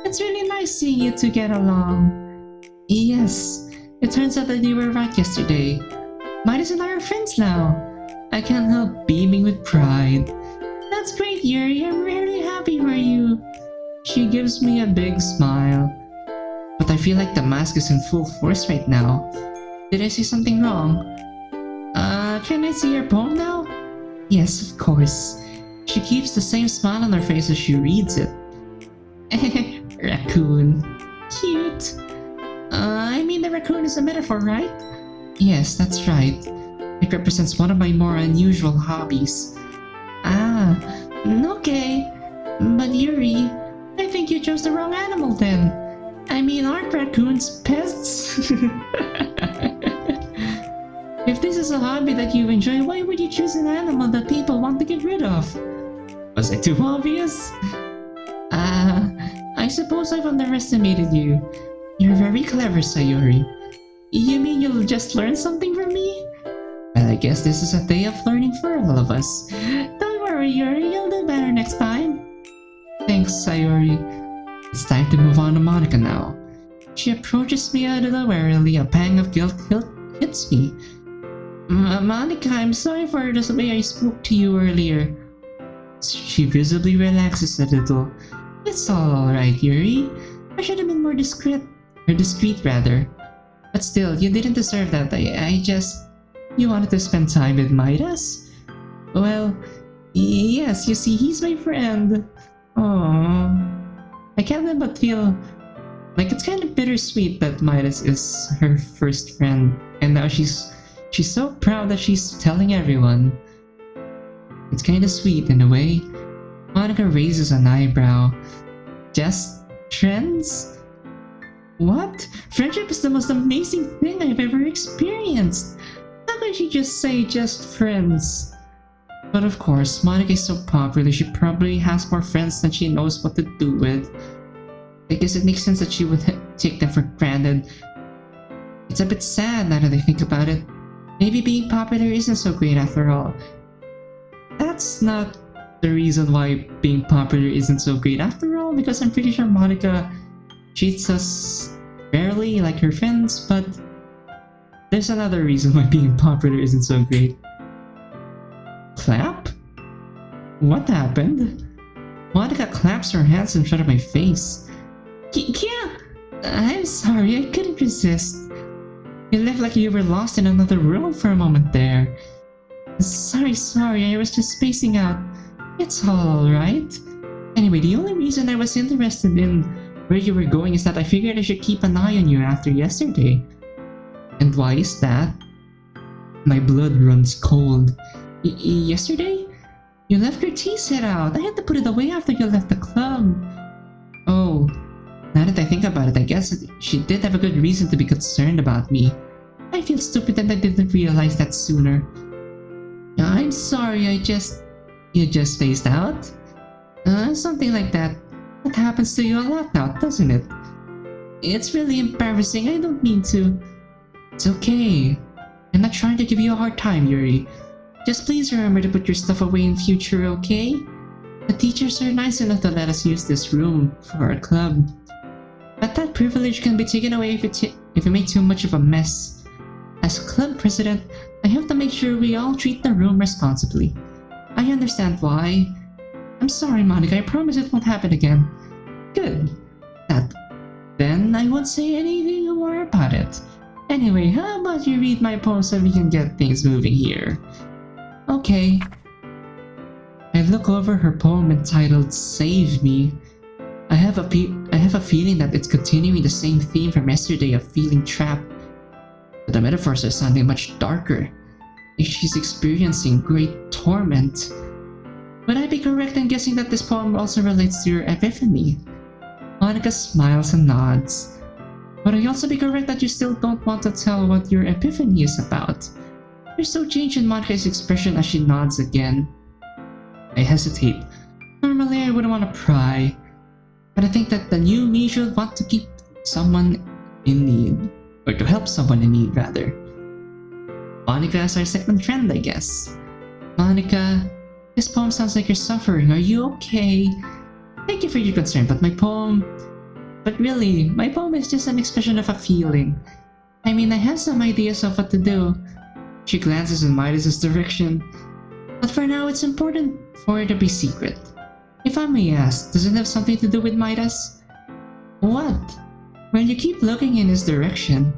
It's really nice seeing you two get along. Yes, it turns out that you were right yesterday. Midas and I are friends now. I can't help beaming with pride. That's great, Yuri. I'm really happy for you. She gives me a big smile. But I feel like the mask is in full force right now. Did I say something wrong? Can I see your poem now? Yes, of course. She keeps the same smile on her face as she reads it. Raccoon. Cute. I mean the raccoon is a metaphor, right? Yes, that's right. It represents one of my more unusual hobbies. Ah, okay. But Yuri, I think you chose the wrong animal then. I mean, aren't raccoons pests? If this is a hobby that you enjoy, why would you choose an animal that people want to get rid of? Was it too obvious? I suppose I've underestimated you. You're very clever, Sayori. You mean you'll just learn something from me? Well, I guess this is a day of learning for all of us. Don't worry, Yuri, you'll do better next time. Thanks, Sayori. It's time to move on to Monica now. She approaches me a little warily. A pang of guilt hits me. Monica, I'm sorry for the way I spoke to you earlier. She visibly relaxes a little. It's all alright, Yuri. I should have been more discreet rather. But still, you didn't deserve that. You wanted to spend time with Midas? Well, yes, you see, he's my friend. Aww. I can't help but feel like it's kind of bittersweet that Midas is her first friend, and now she's so proud that she's telling everyone. It's kind of sweet in a way. Monica raises an eyebrow. Just friends? What? Friendship is the most amazing thing I've ever experienced. How can she just say just friends? But of course, Monica is so popular, she probably has more friends than she knows what to do with. I guess it makes sense that she would take them for granted. It's a bit sad now that I think about it. Maybe being popular isn't so great after all. That's not the reason why being popular isn't so great after all, because I'm pretty sure Monica treats us fairly like her friends, but there's another reason why being popular isn't so great. Clap? What happened? Monica claps her hands in front of my face. Yeah, I'm sorry, I couldn't resist. You looked like you were lost in another world for a moment there. Sorry, I was just spacing out. It's all alright. Anyway, the only reason I was interested in where you were going is that I figured I should keep an eye on you after yesterday. And why is that? My blood runs cold. Yesterday? You left your tea set out. I had to put it away after you left the club. Oh, now that I think about it, I guess she did have a good reason to be concerned about me. I feel stupid that I didn't realize that sooner. I'm sorry, You just phased out? Something like that. That happens to you a lot now, doesn't it? It's really embarrassing, I don't mean to. It's okay. I'm not trying to give you a hard time, Yuri. Just please remember to put your stuff away in future, okay? The teachers are nice enough to let us use this room for our club. But that privilege can be taken away if you make too much of a mess. As club president, I have to make sure we all treat the room responsibly. I understand why. I'm sorry, Monica, I promise it won't happen again. Good. Then I won't say anything more about it. Anyway, how about you read my poem so we can get things moving here? Okay. I look over her poem entitled Save Me. I have a feeling that it's continuing the same theme from yesterday of feeling trapped. But the metaphors are sounding much darker. Like she's experiencing great torment. Would I be correct in guessing that this poem also relates to your epiphany? Monica smiles and nods. Would I also be correct that you still don't want to tell what your epiphany is about? There's no change in Monica's expression as she nods again. I hesitate. Normally I wouldn't want to pry, but I think that the new me should want to keep someone in need. Or to help someone in need, rather. Monica is our second friend, I guess. Monica, this poem sounds like you're suffering. Are you okay? Thank you for your concern, but my poem is just an expression of a feeling. I mean, I have some ideas of what to do. She glances in Midas' direction. But for now, it's important for it to be secret. If I may ask, does it have something to do with Midas? What? Well, you keep looking in his direction.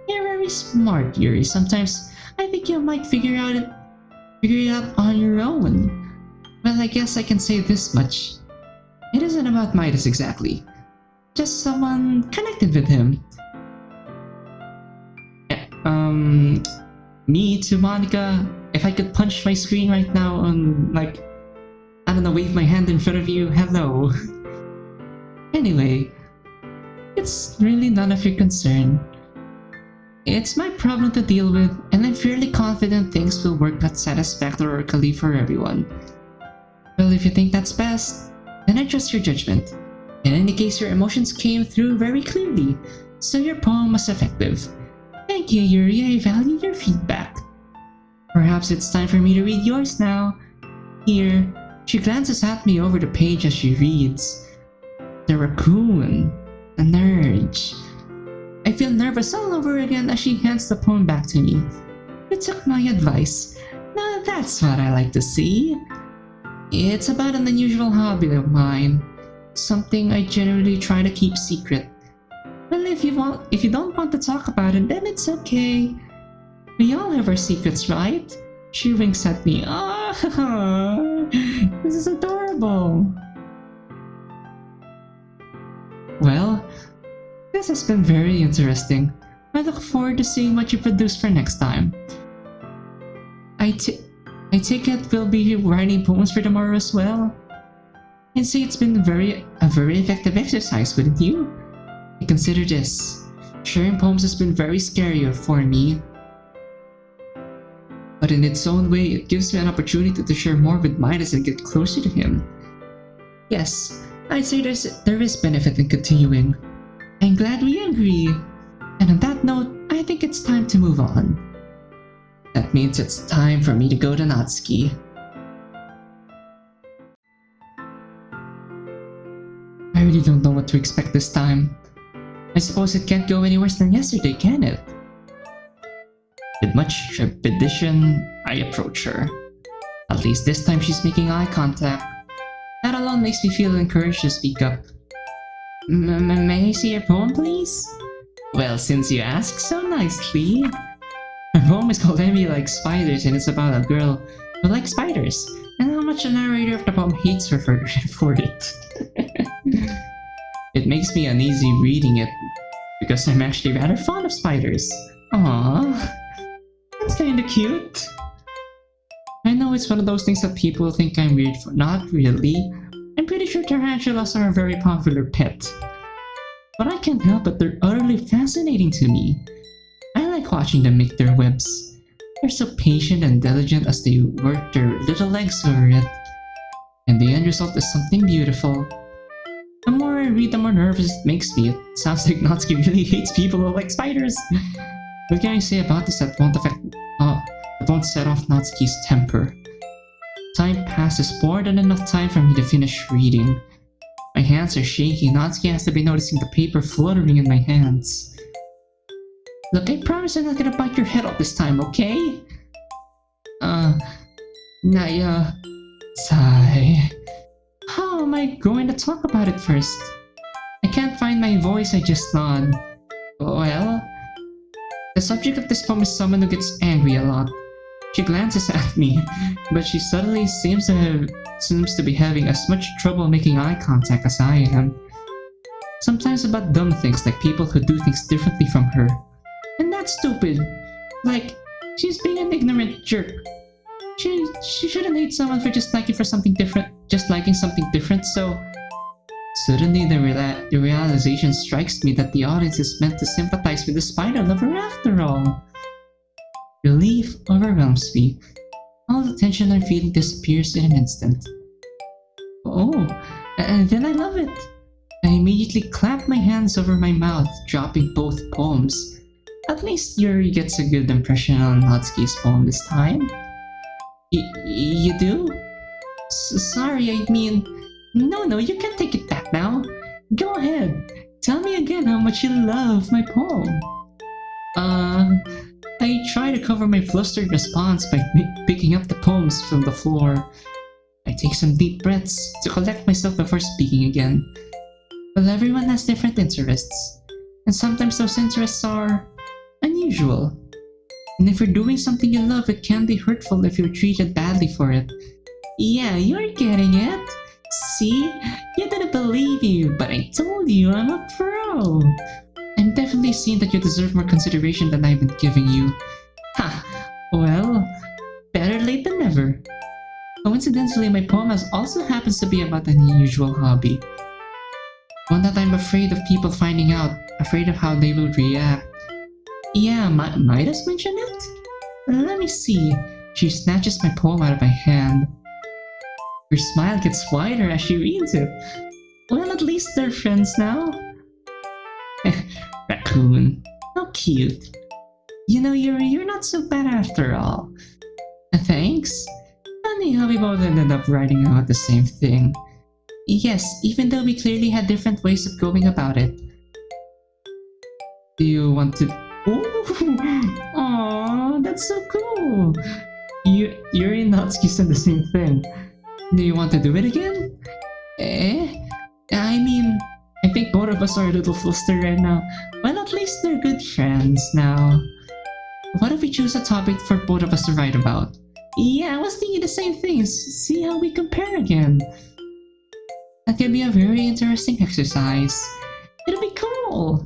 You're very smart, Yuri. Sometimes I think you might figure it out on your own. Well, I guess I can say this much. It isn't about Midas exactly. Just someone connected with him. Me to Monica, if I could punch my screen right now and I don't know, wave my hand in front of you, hello. Anyway, it's really none of your concern. It's my problem to deal with, and I'm fairly confident things will work out satisfactorily for everyone. Well, if you think that's best, then I trust your judgment. In any case, your emotions came through very clearly, so your poem was effective. Thank you, Yuri, I value your feedback. Perhaps it's time for me to read yours now. Here, she glances at me over the page as she reads. The raccoon. A nurge. I feel nervous all over again as she hands the poem back to me. You took my advice. Now that's what I like to see. It's about an unusual hobby of mine. Something I generally try to keep secret. Well, if you don't want to talk about it, then it's okay. We all have our secrets, right? She winks at me. Oh, this is adorable. Well, this has been very interesting. I look forward to seeing what you produce for next time. I take it we'll be writing poems for tomorrow as well. I'd say it's been a very effective exercise, wouldn't you? I consider this. Sharing poems has been very scary for me. But in its own way, it gives me an opportunity to share more with Midas and get closer to him. Yes, I'd say there is benefit in continuing. I'm glad we agree. And on that note, I think it's time to move on. That means it's time for me to go to Natsuki. really don't know what to expect this time. I suppose it can't go any worse than yesterday, can it? With much trepidation, I approach her. At least this time she's making eye contact. That alone makes me feel encouraged to speak up. May I see your poem, please? Well, since you ask so nicely. My poem is called Envy Like Spiders, and it's about a girl who likes spiders, and how much the narrator of the poem hates her for it. It makes me uneasy reading it, because I'm actually rather fond of spiders. Aww, that's kinda cute. I know it's one of those things that people think I'm weird for. Not really. I'm pretty sure tarantulas are a very popular pet. But I can't help it, they're utterly fascinating to me. I like watching them make their webs. They're so patient and diligent as they work their little legs over it. And the end result is something beautiful. The more I read, the more nervous it makes me. It sounds like Natsuki really hates people who like spiders. What can I say about this that won't set off Natsuki's temper? Time passes, more than enough time for me to finish reading. My hands are shaking. Natsuki has to be noticing the paper fluttering in my hands. Look, I promise I'm not gonna bite your head off this time, okay? Naya... Sigh... How am I going to talk about it first? I can't find my voice, I just nod. Well... The subject of this poem is someone who gets angry a lot. She glances at me, but she suddenly seems to be having as much trouble making eye contact as I am. Sometimes about dumb things like people who do things differently from her. And that's stupid. Like, she's being an ignorant jerk. She shouldn't hate someone for just liking something different, so... Suddenly the realization strikes me that the audience is meant to sympathize with the spider lover after all. Relief overwhelms me. All the tension I'm feeling disappears in an instant. Oh, and then I love it. I immediately clap my hands over my mouth, dropping both poems. At least Yuri gets a good impression on Natsuki's poem this time. You do? Sorry, I mean... No, you can't take it back now. Go ahead. Tell me again how much you love my poem. I try to cover my flustered response by picking up the poems from the floor. I take some deep breaths to collect myself before speaking again. Well, everyone has different interests, and sometimes those interests are unusual. And if you're doing something you love, it can be hurtful if you're treated badly for it. Yeah, you're getting it. See? You didn't believe you, but I told you I'm a pro. I'm definitely seeing that you deserve more consideration than I've been giving you. Ha! Well, better late than never. Coincidentally, my poem also happens to be about an unusual hobby. One that I'm afraid of people finding out, afraid of how they will react. Yeah, Midas mentioned it? Let me see. She snatches my poem out of my hand. Her smile gets wider as she reads it. Well, at least they're friends now. Raccoon. How cute. You know, you're not so bad after all. Thanks. Funny how we both ended up writing about the same thing. Yes, even though we clearly had different ways of going about it. Do you want to... Ooh! Aww, that's so cool! Yuri and Natsuki said the same thing. Do you want to do it again? I mean, I think both of us are a little flustered right now. Well, at least they're good friends now. What if we choose a topic for both of us to write about? Yeah, I was thinking the same things. See how we compare again. That could be a very interesting exercise. It'll be cool.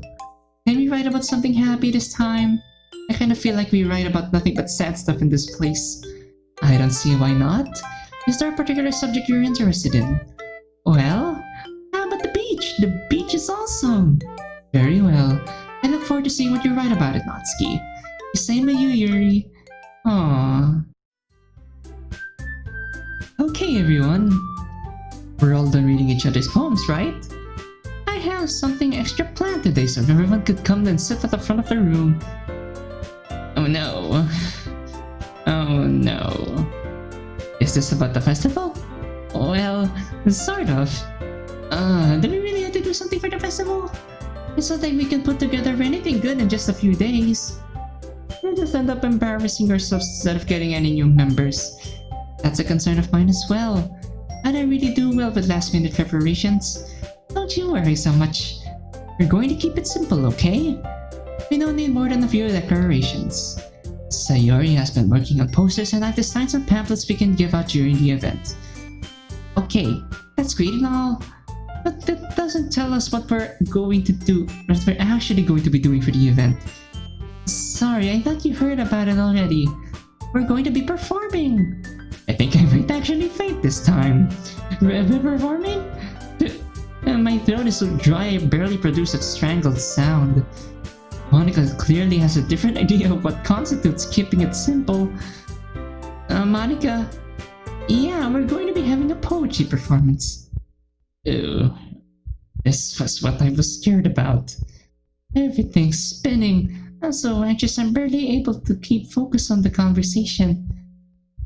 Can we write about something happy this time? I kind of feel like we write about nothing but sad stuff in this place. I don't see why not. Is there a particular subject you're interested in? Well, how about the beach? The beach is awesome. Very well. I look forward to seeing what you write about it, Natsuki. Same with you, Yuri. Aww. Okay, everyone. We're all done reading each other's poems, right? I have something extra planned today so everyone could come and sit at the front of the room. Oh no. Oh no. Is this about the festival? Well, sort of. Do we really have to to do something for the festival? It's not like we can put together anything good in just a few days. We'll just end up embarrassing ourselves instead of getting any new members. That's a concern of mine as well. I don't really do well with last-minute preparations. Don't you worry so much. We're going to keep it simple, okay? We don't need more than a few decorations. Sayori has been working on posters and I've designed some pamphlets we can give out during the event. Okay, that's great and all, but that doesn't tell us what we're actually going to be doing for the event. Sorry, I thought you heard about it already. We're going to be performing. I think I might actually faint this time. We're performing? My throat is so dry I barely produce a strangled sound. Monica clearly has a different idea of what constitutes keeping it simple. Monica? Yeah, we're going to be having a poetry performance. Ew. This was what I was scared about. Everything's spinning. I'm so anxious I'm barely able to keep focus on the conversation.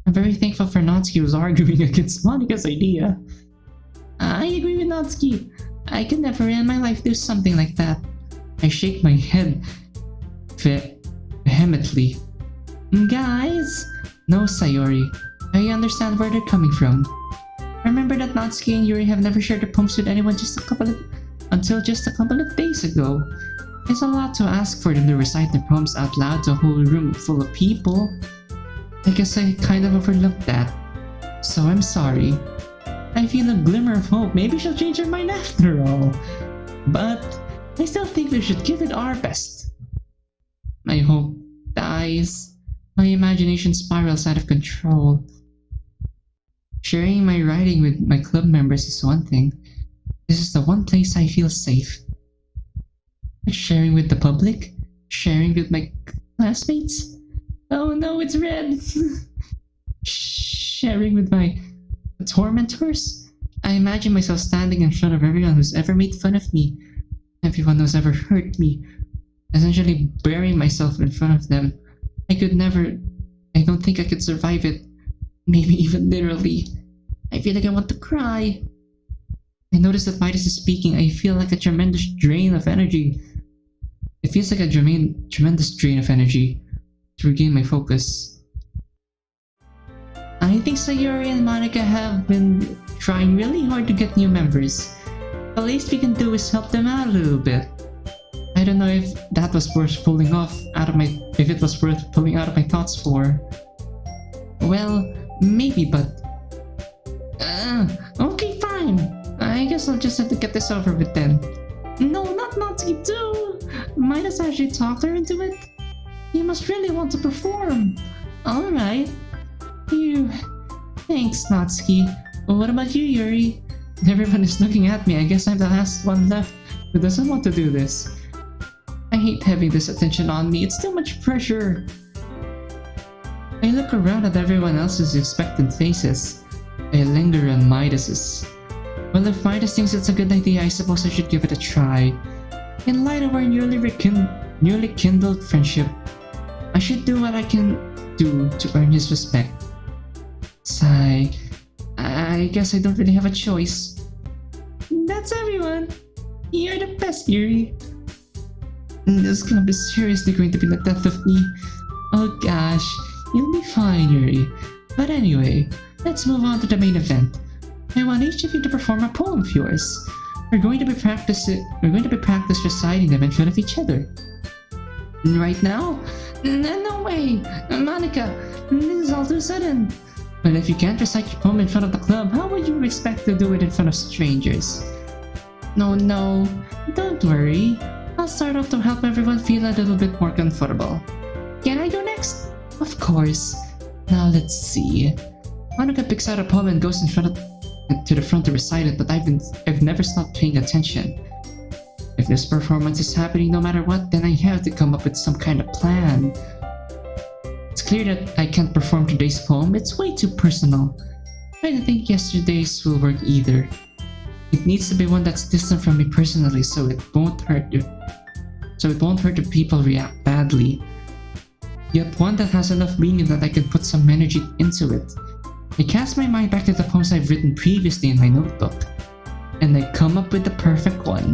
I'm very thankful for Natsuki who's arguing against Monica's idea. I agree with Natsuki. I could never in my life do something like that. I shake my head vehemently. Guys! No, Sayori. I understand where they're coming from. Remember that Natsuki and Yuri have never shared their poems with anyone until just a couple of days ago. It's a lot to ask for them to recite their poems out loud to a whole room full of people. I guess I kind of overlooked that. So I'm sorry. I feel a glimmer of hope. Maybe she'll change her mind after all. But I still think we should give it our best. My hope dies. My imagination spirals out of control. Sharing my writing with my club members is one thing. This is the one place I feel safe. Sharing with the public? Sharing with my classmates? Oh no, it's red! Sharing with my tormentors? I imagine myself standing in front of everyone who's ever made fun of me, everyone who's ever hurt me, essentially burying myself in front of them. I don't think I could survive it. Maybe even literally. I feel like I want to cry. I notice that Midas is speaking. I feel like a tremendous drain of energy. It feels like a tremendous drain of energy to regain my focus. I think Sayori and Monica have been trying really hard to get new members. The least we can do is help them out a little bit. I don't know if that was worth pulling out of my thoughts for. Well, maybe, but... okay, fine. I guess I'll just have to get this over with then. No, not Natsuki too! Midas actually talked her into it. You must really want to perform. Alright. Phew. Thanks, Natsuki. What about you, Yuri? Everyone is looking at me. I guess I'm the last one left who doesn't want to do this. I hate having this attention on me. It's too much pressure. I look around at everyone else's expectant faces. I linger on Midas's. Well, if Midas thinks it's a good idea, I suppose I should give it a try. In light of our newly kindled friendship, I should do what I can do to earn his respect. Sigh. I guess I don't really have a choice. That's everyone. You're the best, Yuri. This club is seriously going to be the death of me. Oh gosh, you'll be fine, Yuri. But anyway, let's move on to the main event. I want each of you to perform a poem of yours. We're going to be practice reciting them in front of each other. Right now? No way! Monica, this is all too sudden. But if you can't recite your poem in front of the club, how would you expect to do it in front of strangers? No, don't worry. I'll start off to help everyone feel a little bit more comfortable. Can I go next? Of course. Now let's see. Monica picks out a poem and goes to the front to recite it, but I've never stopped paying attention. If this performance is happening no matter what, then I have to come up with some kind of plan. It's clear that I can't perform today's poem. It's way too personal. I don't think yesterday's will work either. It needs to be one that's distant from me personally, so it won't hurt the people react badly. Yet one that has enough meaning that I can put some energy into it. I cast my mind back to the poems I've written previously in my notebook, and I come up with the perfect one.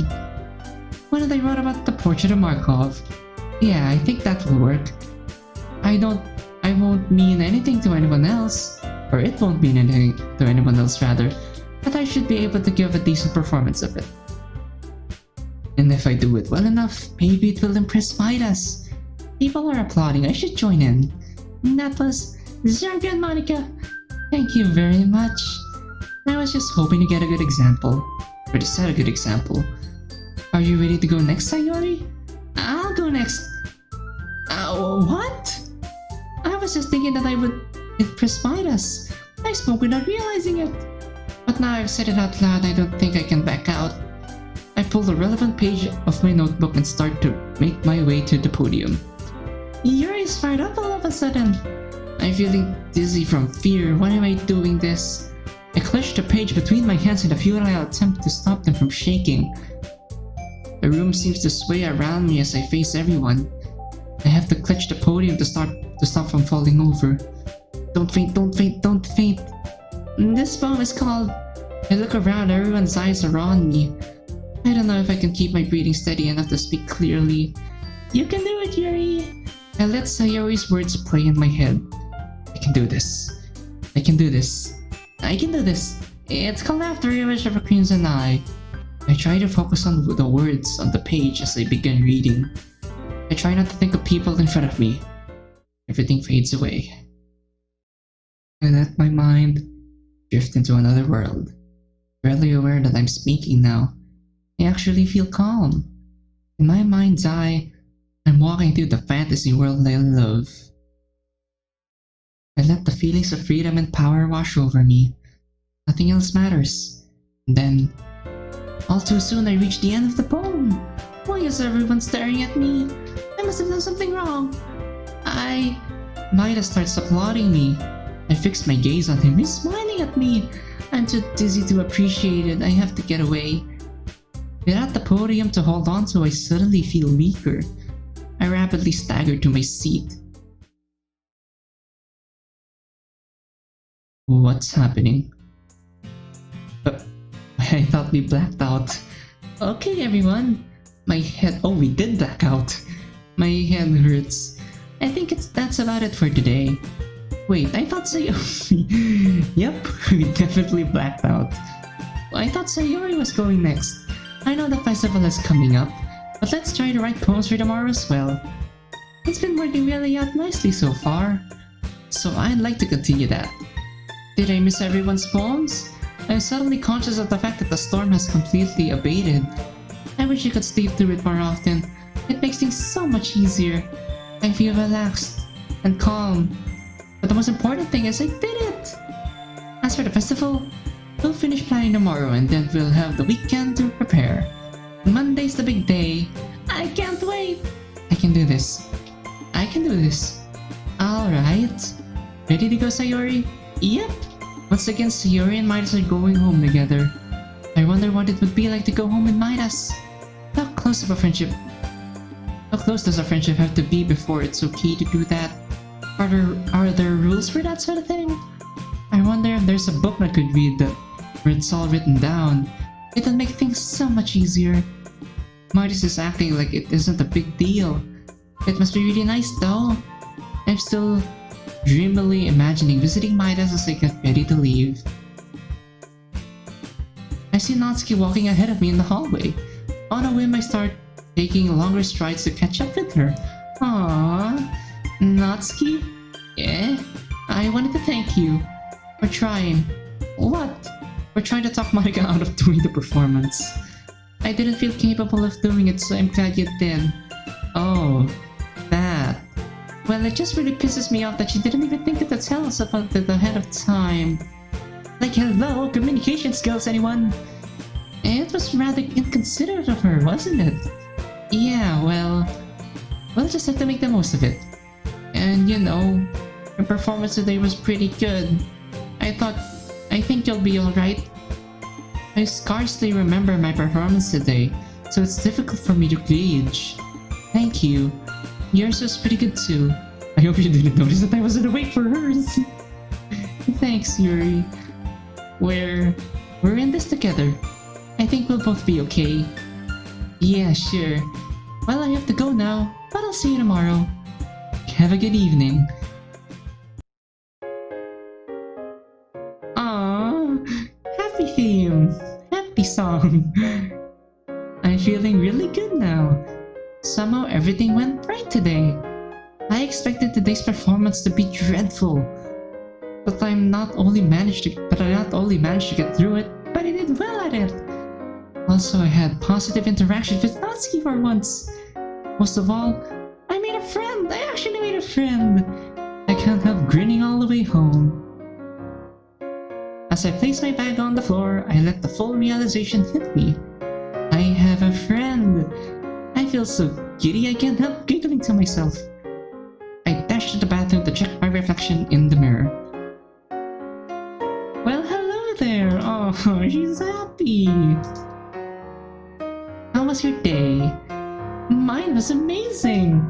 What did I write about the portrait of Markov? Yeah, I think that will work. I won't mean anything to anyone else, or it won't mean anything to anyone else rather, but I should be able to give a decent performance of it. And if I do it well enough, maybe it will impress Midas. People are applauding, I should join in. And that was Zerbian Monica. Thank you very much. I was just hoping to get a good example, or to set a good example. Are you ready to go next, Sayori? I'll go next. What? I was just thinking that I would impress Midas. I spoke without realizing it. But now I've said it out loud, I don't think I can back out. I pull the relevant page of my notebook and start to make my way to the podium. Yuri's fired up all of a sudden. I'm feeling dizzy from fear. Why am I doing this? I clutch the page between my hands in a futile attempt to stop them from shaking. The room seems to sway around me as I face everyone. I have to clutch the podium to stop from falling over. Don't faint, don't faint, don't faint. This poem is called I Look Around, Everyone's Eyes Are On Me. I don't know if I can keep my breathing steady enough to speak clearly. You can do it, Yuri! I let Sayori's words play in my head. I can do this. I can do this. I can do this. It's called After Image of a Crimson Eye. I try to focus on the words on the page as I begin reading. I try not to think of people in front of me. Everything fades away. I let my mind drift into another world. Barely aware that I'm speaking now. I actually feel calm. In my mind's eye, I'm walking through the fantasy world I love. I let the feelings of freedom and power wash over me. Nothing else matters. And then, all too soon I reach the end of the poem. Why is everyone staring at me? I must have done something wrong. Midas starts applauding me. I fix my gaze on him. He's smiling at me. I'm too dizzy to appreciate it. I have to get away. Without the podium to hold on to, I suddenly feel weaker. I rapidly stagger to my seat. What's happening? I thought we blacked out. Okay, everyone. My head. Oh, we did black out. My head hurts. I think that's about it for today. Wait, I thought Sayori. Yep, we definitely blacked out. I thought Sayori was going next. I know the festival is coming up, but let's try to write poems for tomorrow as well. It's been working really out nicely so far, so I'd like to continue that. Did I miss everyone's poems? I'm suddenly conscious of the fact that the storm has completely abated. I wish I could sleep through it more often. It makes things so much easier. I feel relaxed and calm. But the most important thing is I did it! As for the festival, we'll finish planning tomorrow and then we'll have the weekend to prepare. Monday's the big day. I can't wait! I can do this. I can do this. Alright. Ready to go, Sayori? Yep! Once again, Sayori and Midas are going home together. I wonder what it would be like to go home with Midas. How close does a friendship have to be before it's okay to do that? Are there rules for that sort of thing? I wonder if there's a book I could read where it's all written down. It'll make things so much easier. Midas is acting like it isn't a big deal. It must be really nice though. I'm still dreamily imagining visiting Midas as I get ready to leave. I see Natsuki walking ahead of me in the hallway. On a whim, I start taking longer strides to catch up with her. Aww. Natsuki? Yeah? I wanted to thank you. For trying. What? For trying to talk Monica out of doing the performance. I didn't feel capable of doing it, so I'm glad you did. Oh. That. Well, it just really pisses me off that she didn't even think to tell us about it ahead of time. Like, hello, communication skills, anyone? It was rather inconsiderate of her, wasn't it? Yeah, well, we'll just have to make the most of it. And you know, her performance today was pretty good. I think you'll be alright. I scarcely remember my performance today, so it's difficult for me to gauge. Thank you. Yours was pretty good too. I hope you didn't notice that I wasn't awake for hers. Thanks, Yuri. We're in this together. I think we'll both be okay. Yeah, sure. Well, I have to go now, but I'll see you tomorrow. Have a good evening. Aww, happy theme, happy song. I'm feeling really good now. Somehow everything went right today. I expected today's performance to be dreadful, but I not only managed to get through it, but I did well at it. Also, I had positive interactions with Natsuki for once. Most of all, I made a friend! I actually made a friend! I can't help grinning all the way home. As I placed my bag on the floor, I let the full realization hit me. I have a friend! I feel so giddy I can't help giggling to myself. I dashed to the bathroom to check my reflection in the mirror. Well, hello there! Oh, she's happy! How was your day? Mine was amazing!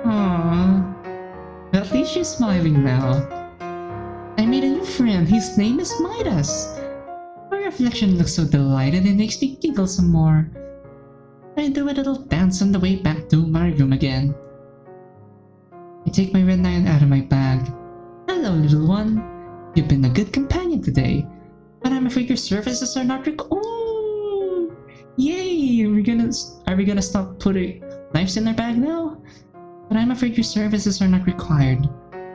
Aww. At least she's smiling now. I made a new friend. His name is Midas. My reflection looks so delighted it makes me giggle some more. I do a little dance on the way back to my room again. I take my red 9 out of my bag. Hello, little one. You've been a good companion today, but I'm afraid your services are not Oh! Yay! Are we gonna stop putting knives in our bag now? But I'm afraid your services are not required.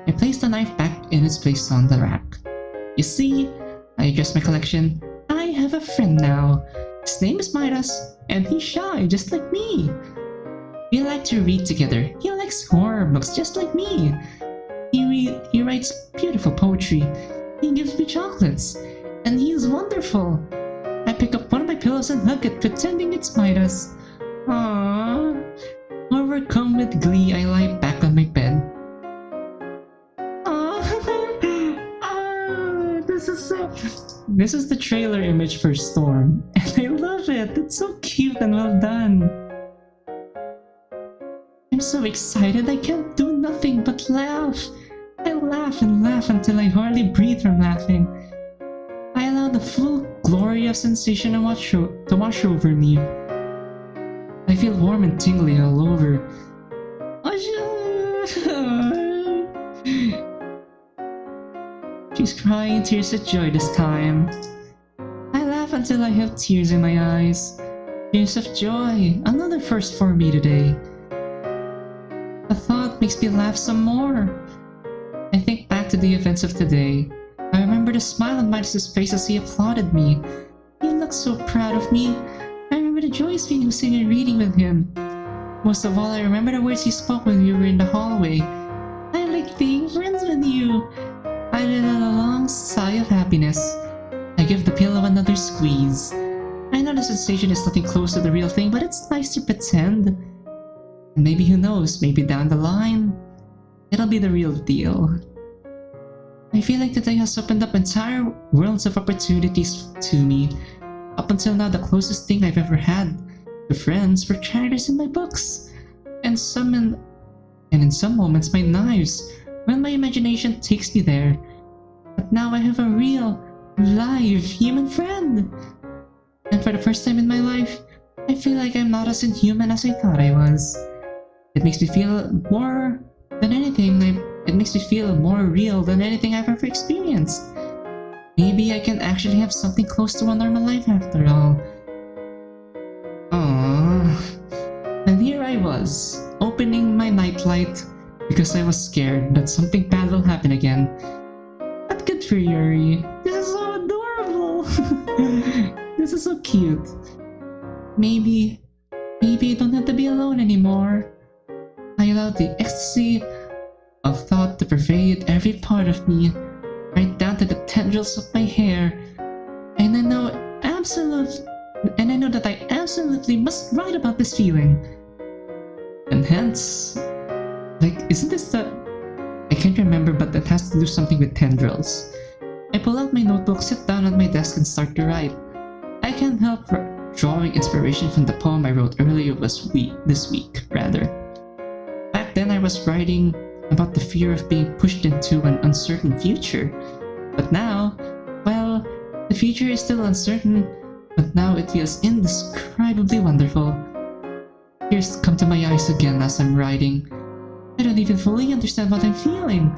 I place the knife back in its place on the rack. You see, I adjust my collection. I have a friend now. His name is Midas, and he's shy just like me. We like to read together. He likes horror books just like me. He writes beautiful poetry. He gives me chocolates, and he is wonderful. I pick up one of my pillows and hug it, pretending it's Midas. Aww. Overcome with glee, I lie back on my bed. This is the trailer image for Storm, and I love it! It's so cute and well done! I'm so excited I can't do nothing but laugh! I laugh and laugh until I hardly breathe from laughing. I allow the full glory of sensation to wash over me. I feel warm and tingly all over. She's crying tears of joy this time. I laugh until I have tears in my eyes. Tears of joy, another first for me today. The thought makes me laugh some more. I think back to the events of today. I remember the smile on Midas' face as he applauded me. He looked so proud of me. I remember the joyous feeling of sitting and reading with him. Most of all, I remember the words he spoke when we were in the hallway. I like being friends with you. I let out a long sigh of happiness. I give the pillow another squeeze. I know the sensation is nothing close to the real thing, but it's nice to pretend. And maybe who knows, maybe down the line, it'll be the real deal. I feel like today has opened up entire worlds of opportunities to me. Up until now, the closest thing I've ever had to friends were characters in my books. And in some moments, my knives, when my imagination takes me there. But now I have a real, live human friend. And for the first time in my life, I feel like I'm not as inhuman as I thought I was. It makes me feel more than anything. It makes me feel more real than anything I've ever experienced. Maybe I can actually have something close to a normal life after all. Aww. And here I was, opening my nightlight because I was scared that something bad will happen again. But good for Yuri. This is so adorable. This is so cute. Maybe I don't have to be alone anymore. I allowed the ecstasy of thought to pervade every part of me, right down to the tendrils of my hair. And I know that I absolutely must write about this feeling. And hence, isn't this the... I can't remember, but that has to do something with tendrils. I pull out my notebook, sit down at my desk, and start to write. I can't help drawing inspiration from the poem I wrote earlier this week. Back then I was writing about the fear of being pushed into an uncertain future. But now, well, the future is still uncertain, but now it feels indescribably wonderful. Tears come to my eyes again as I'm writing. I don't even fully understand what I'm feeling.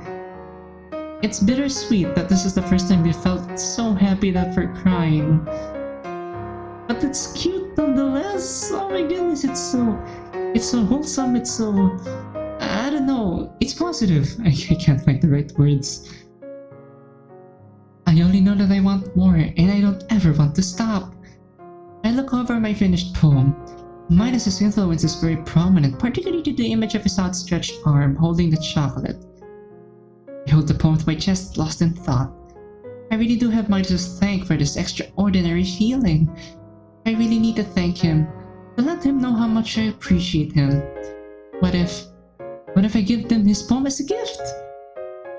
It's bittersweet that this is the first time we felt so happy that we're crying. But it's cute nonetheless. Oh my goodness, it's so wholesome, it's so... I don't know, it's positive. I can't find the right words. I only know that I want more, and I don't ever want to stop. I look over my finished poem. Midas's influence is very prominent, particularly to the image of his outstretched arm holding the chocolate. I hold the poem to my chest, lost in thought. I really do have Midas to thank for this extraordinary feeling. I really need to thank him, to let him know how much I appreciate him. What if I give them his poem as a gift?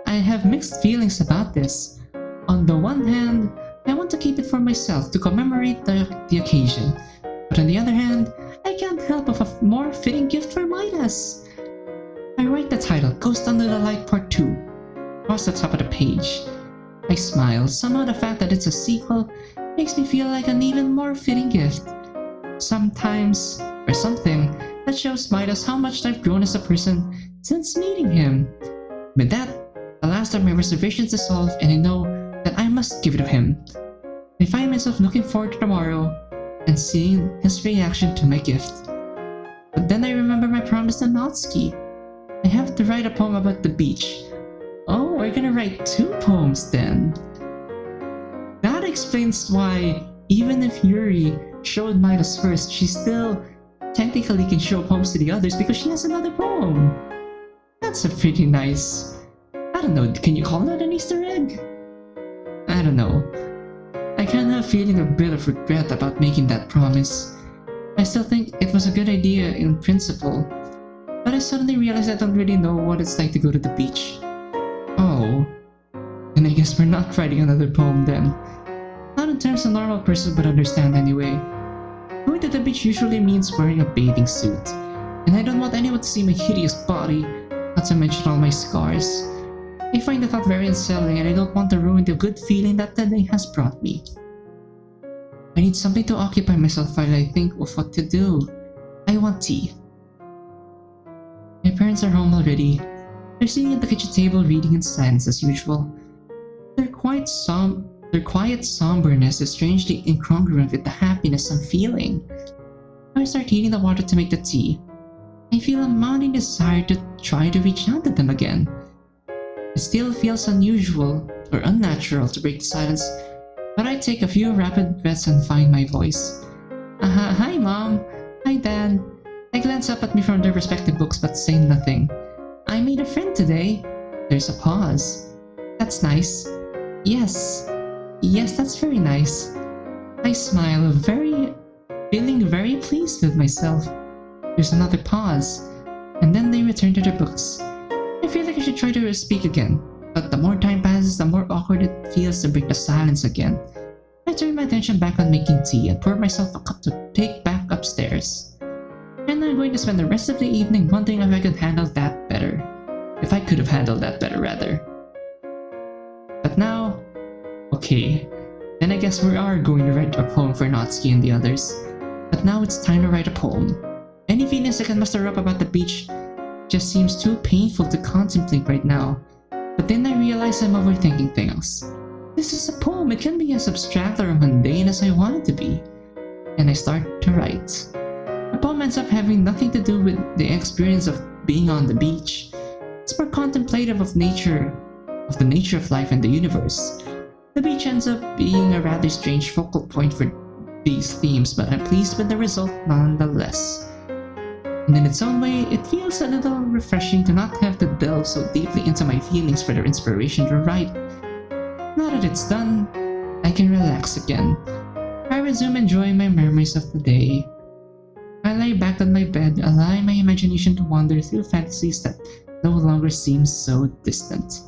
I have mixed feelings about this. On the one hand, I want to keep it for myself to commemorate the occasion. But on the other hand, I can't help of a more fitting gift for Midas. I write the title, Ghost Under the Light Part 2, across the top of the page. I smile. Somehow the fact that it's a sequel makes me feel like an even more fitting gift. Sometimes, or something, that shows Midas how much I've grown as a person since meeting him. With that, the last of my reservations is solved, and I know that I must give it to him. I find myself looking forward to tomorrow and seeing his reaction to my gift. But then I remember my promise to Natsuki. I have to write a poem about the beach. Oh, we're gonna write 2 poems then. That explains why, even if Yuri showed Midas first, she still technically can show poems to the others because she has another poem. That's a pretty nice... I don't know, can you call that an Easter egg? I don't know. I kinda have feeling a bit of regret about making that promise. I still think it was a good idea in principle, but I suddenly realized I don't really know what it's like to go to the beach. Oh. And I guess we're not writing another poem then. Not in terms a normal person would understand anyway. Going to the beach usually means wearing a bathing suit, and I don't want anyone to see my hideous body, not to mention all my scars. I find the thought very unsettling, and I don't want to ruin the good feeling that the day has brought me. I need something to occupy myself while I think of what to do. I want tea. My parents are home already. They're sitting at the kitchen table reading in silence as usual. Their quiet somberness is strangely incongruent with the happiness I'm feeling. I start heating the water to make the tea. I feel a mounting desire to try to reach out to them again. It still feels unusual or unnatural to break the silence, but I take a few rapid breaths and find my voice. Hi Mom! Hi Dad! They glance up at me from their respective books but say nothing. I made a friend today. There's a pause. That's nice. Yes, that's very nice. I smile, feeling very pleased with myself. There's another pause, and then they return to their books. I feel like I should try to speak again, but the more time passes, the more awkward it feels to break the silence again. I turn my attention back on making tea and pour myself a cup to take back upstairs. And I'm going to spend the rest of the evening wondering if I could handle that better. If I could have handled that better, rather. But now... okay, then I guess we are going to write a poem for Natsuki and the others. But now it's time to write a poem. Any feelings I can muster up about the beach just seems too painful to contemplate right now. But then I realize I'm overthinking things. This is a poem, it can be as abstract or mundane as I want it to be. And I start to write. The poem ends up having nothing to do with the experience of being on the beach. It's more contemplative of the nature of life and the universe. The beach ends up being a rather strange focal point for these themes, but I'm pleased with the result nonetheless. And in its own way, it feels a little refreshing to not have to delve so deeply into my feelings for their inspiration to write. Now that it's done, I can relax again. I resume enjoying my memories of the day. I lie back on my bed, allowing my imagination to wander through fantasies that no longer seem so distant.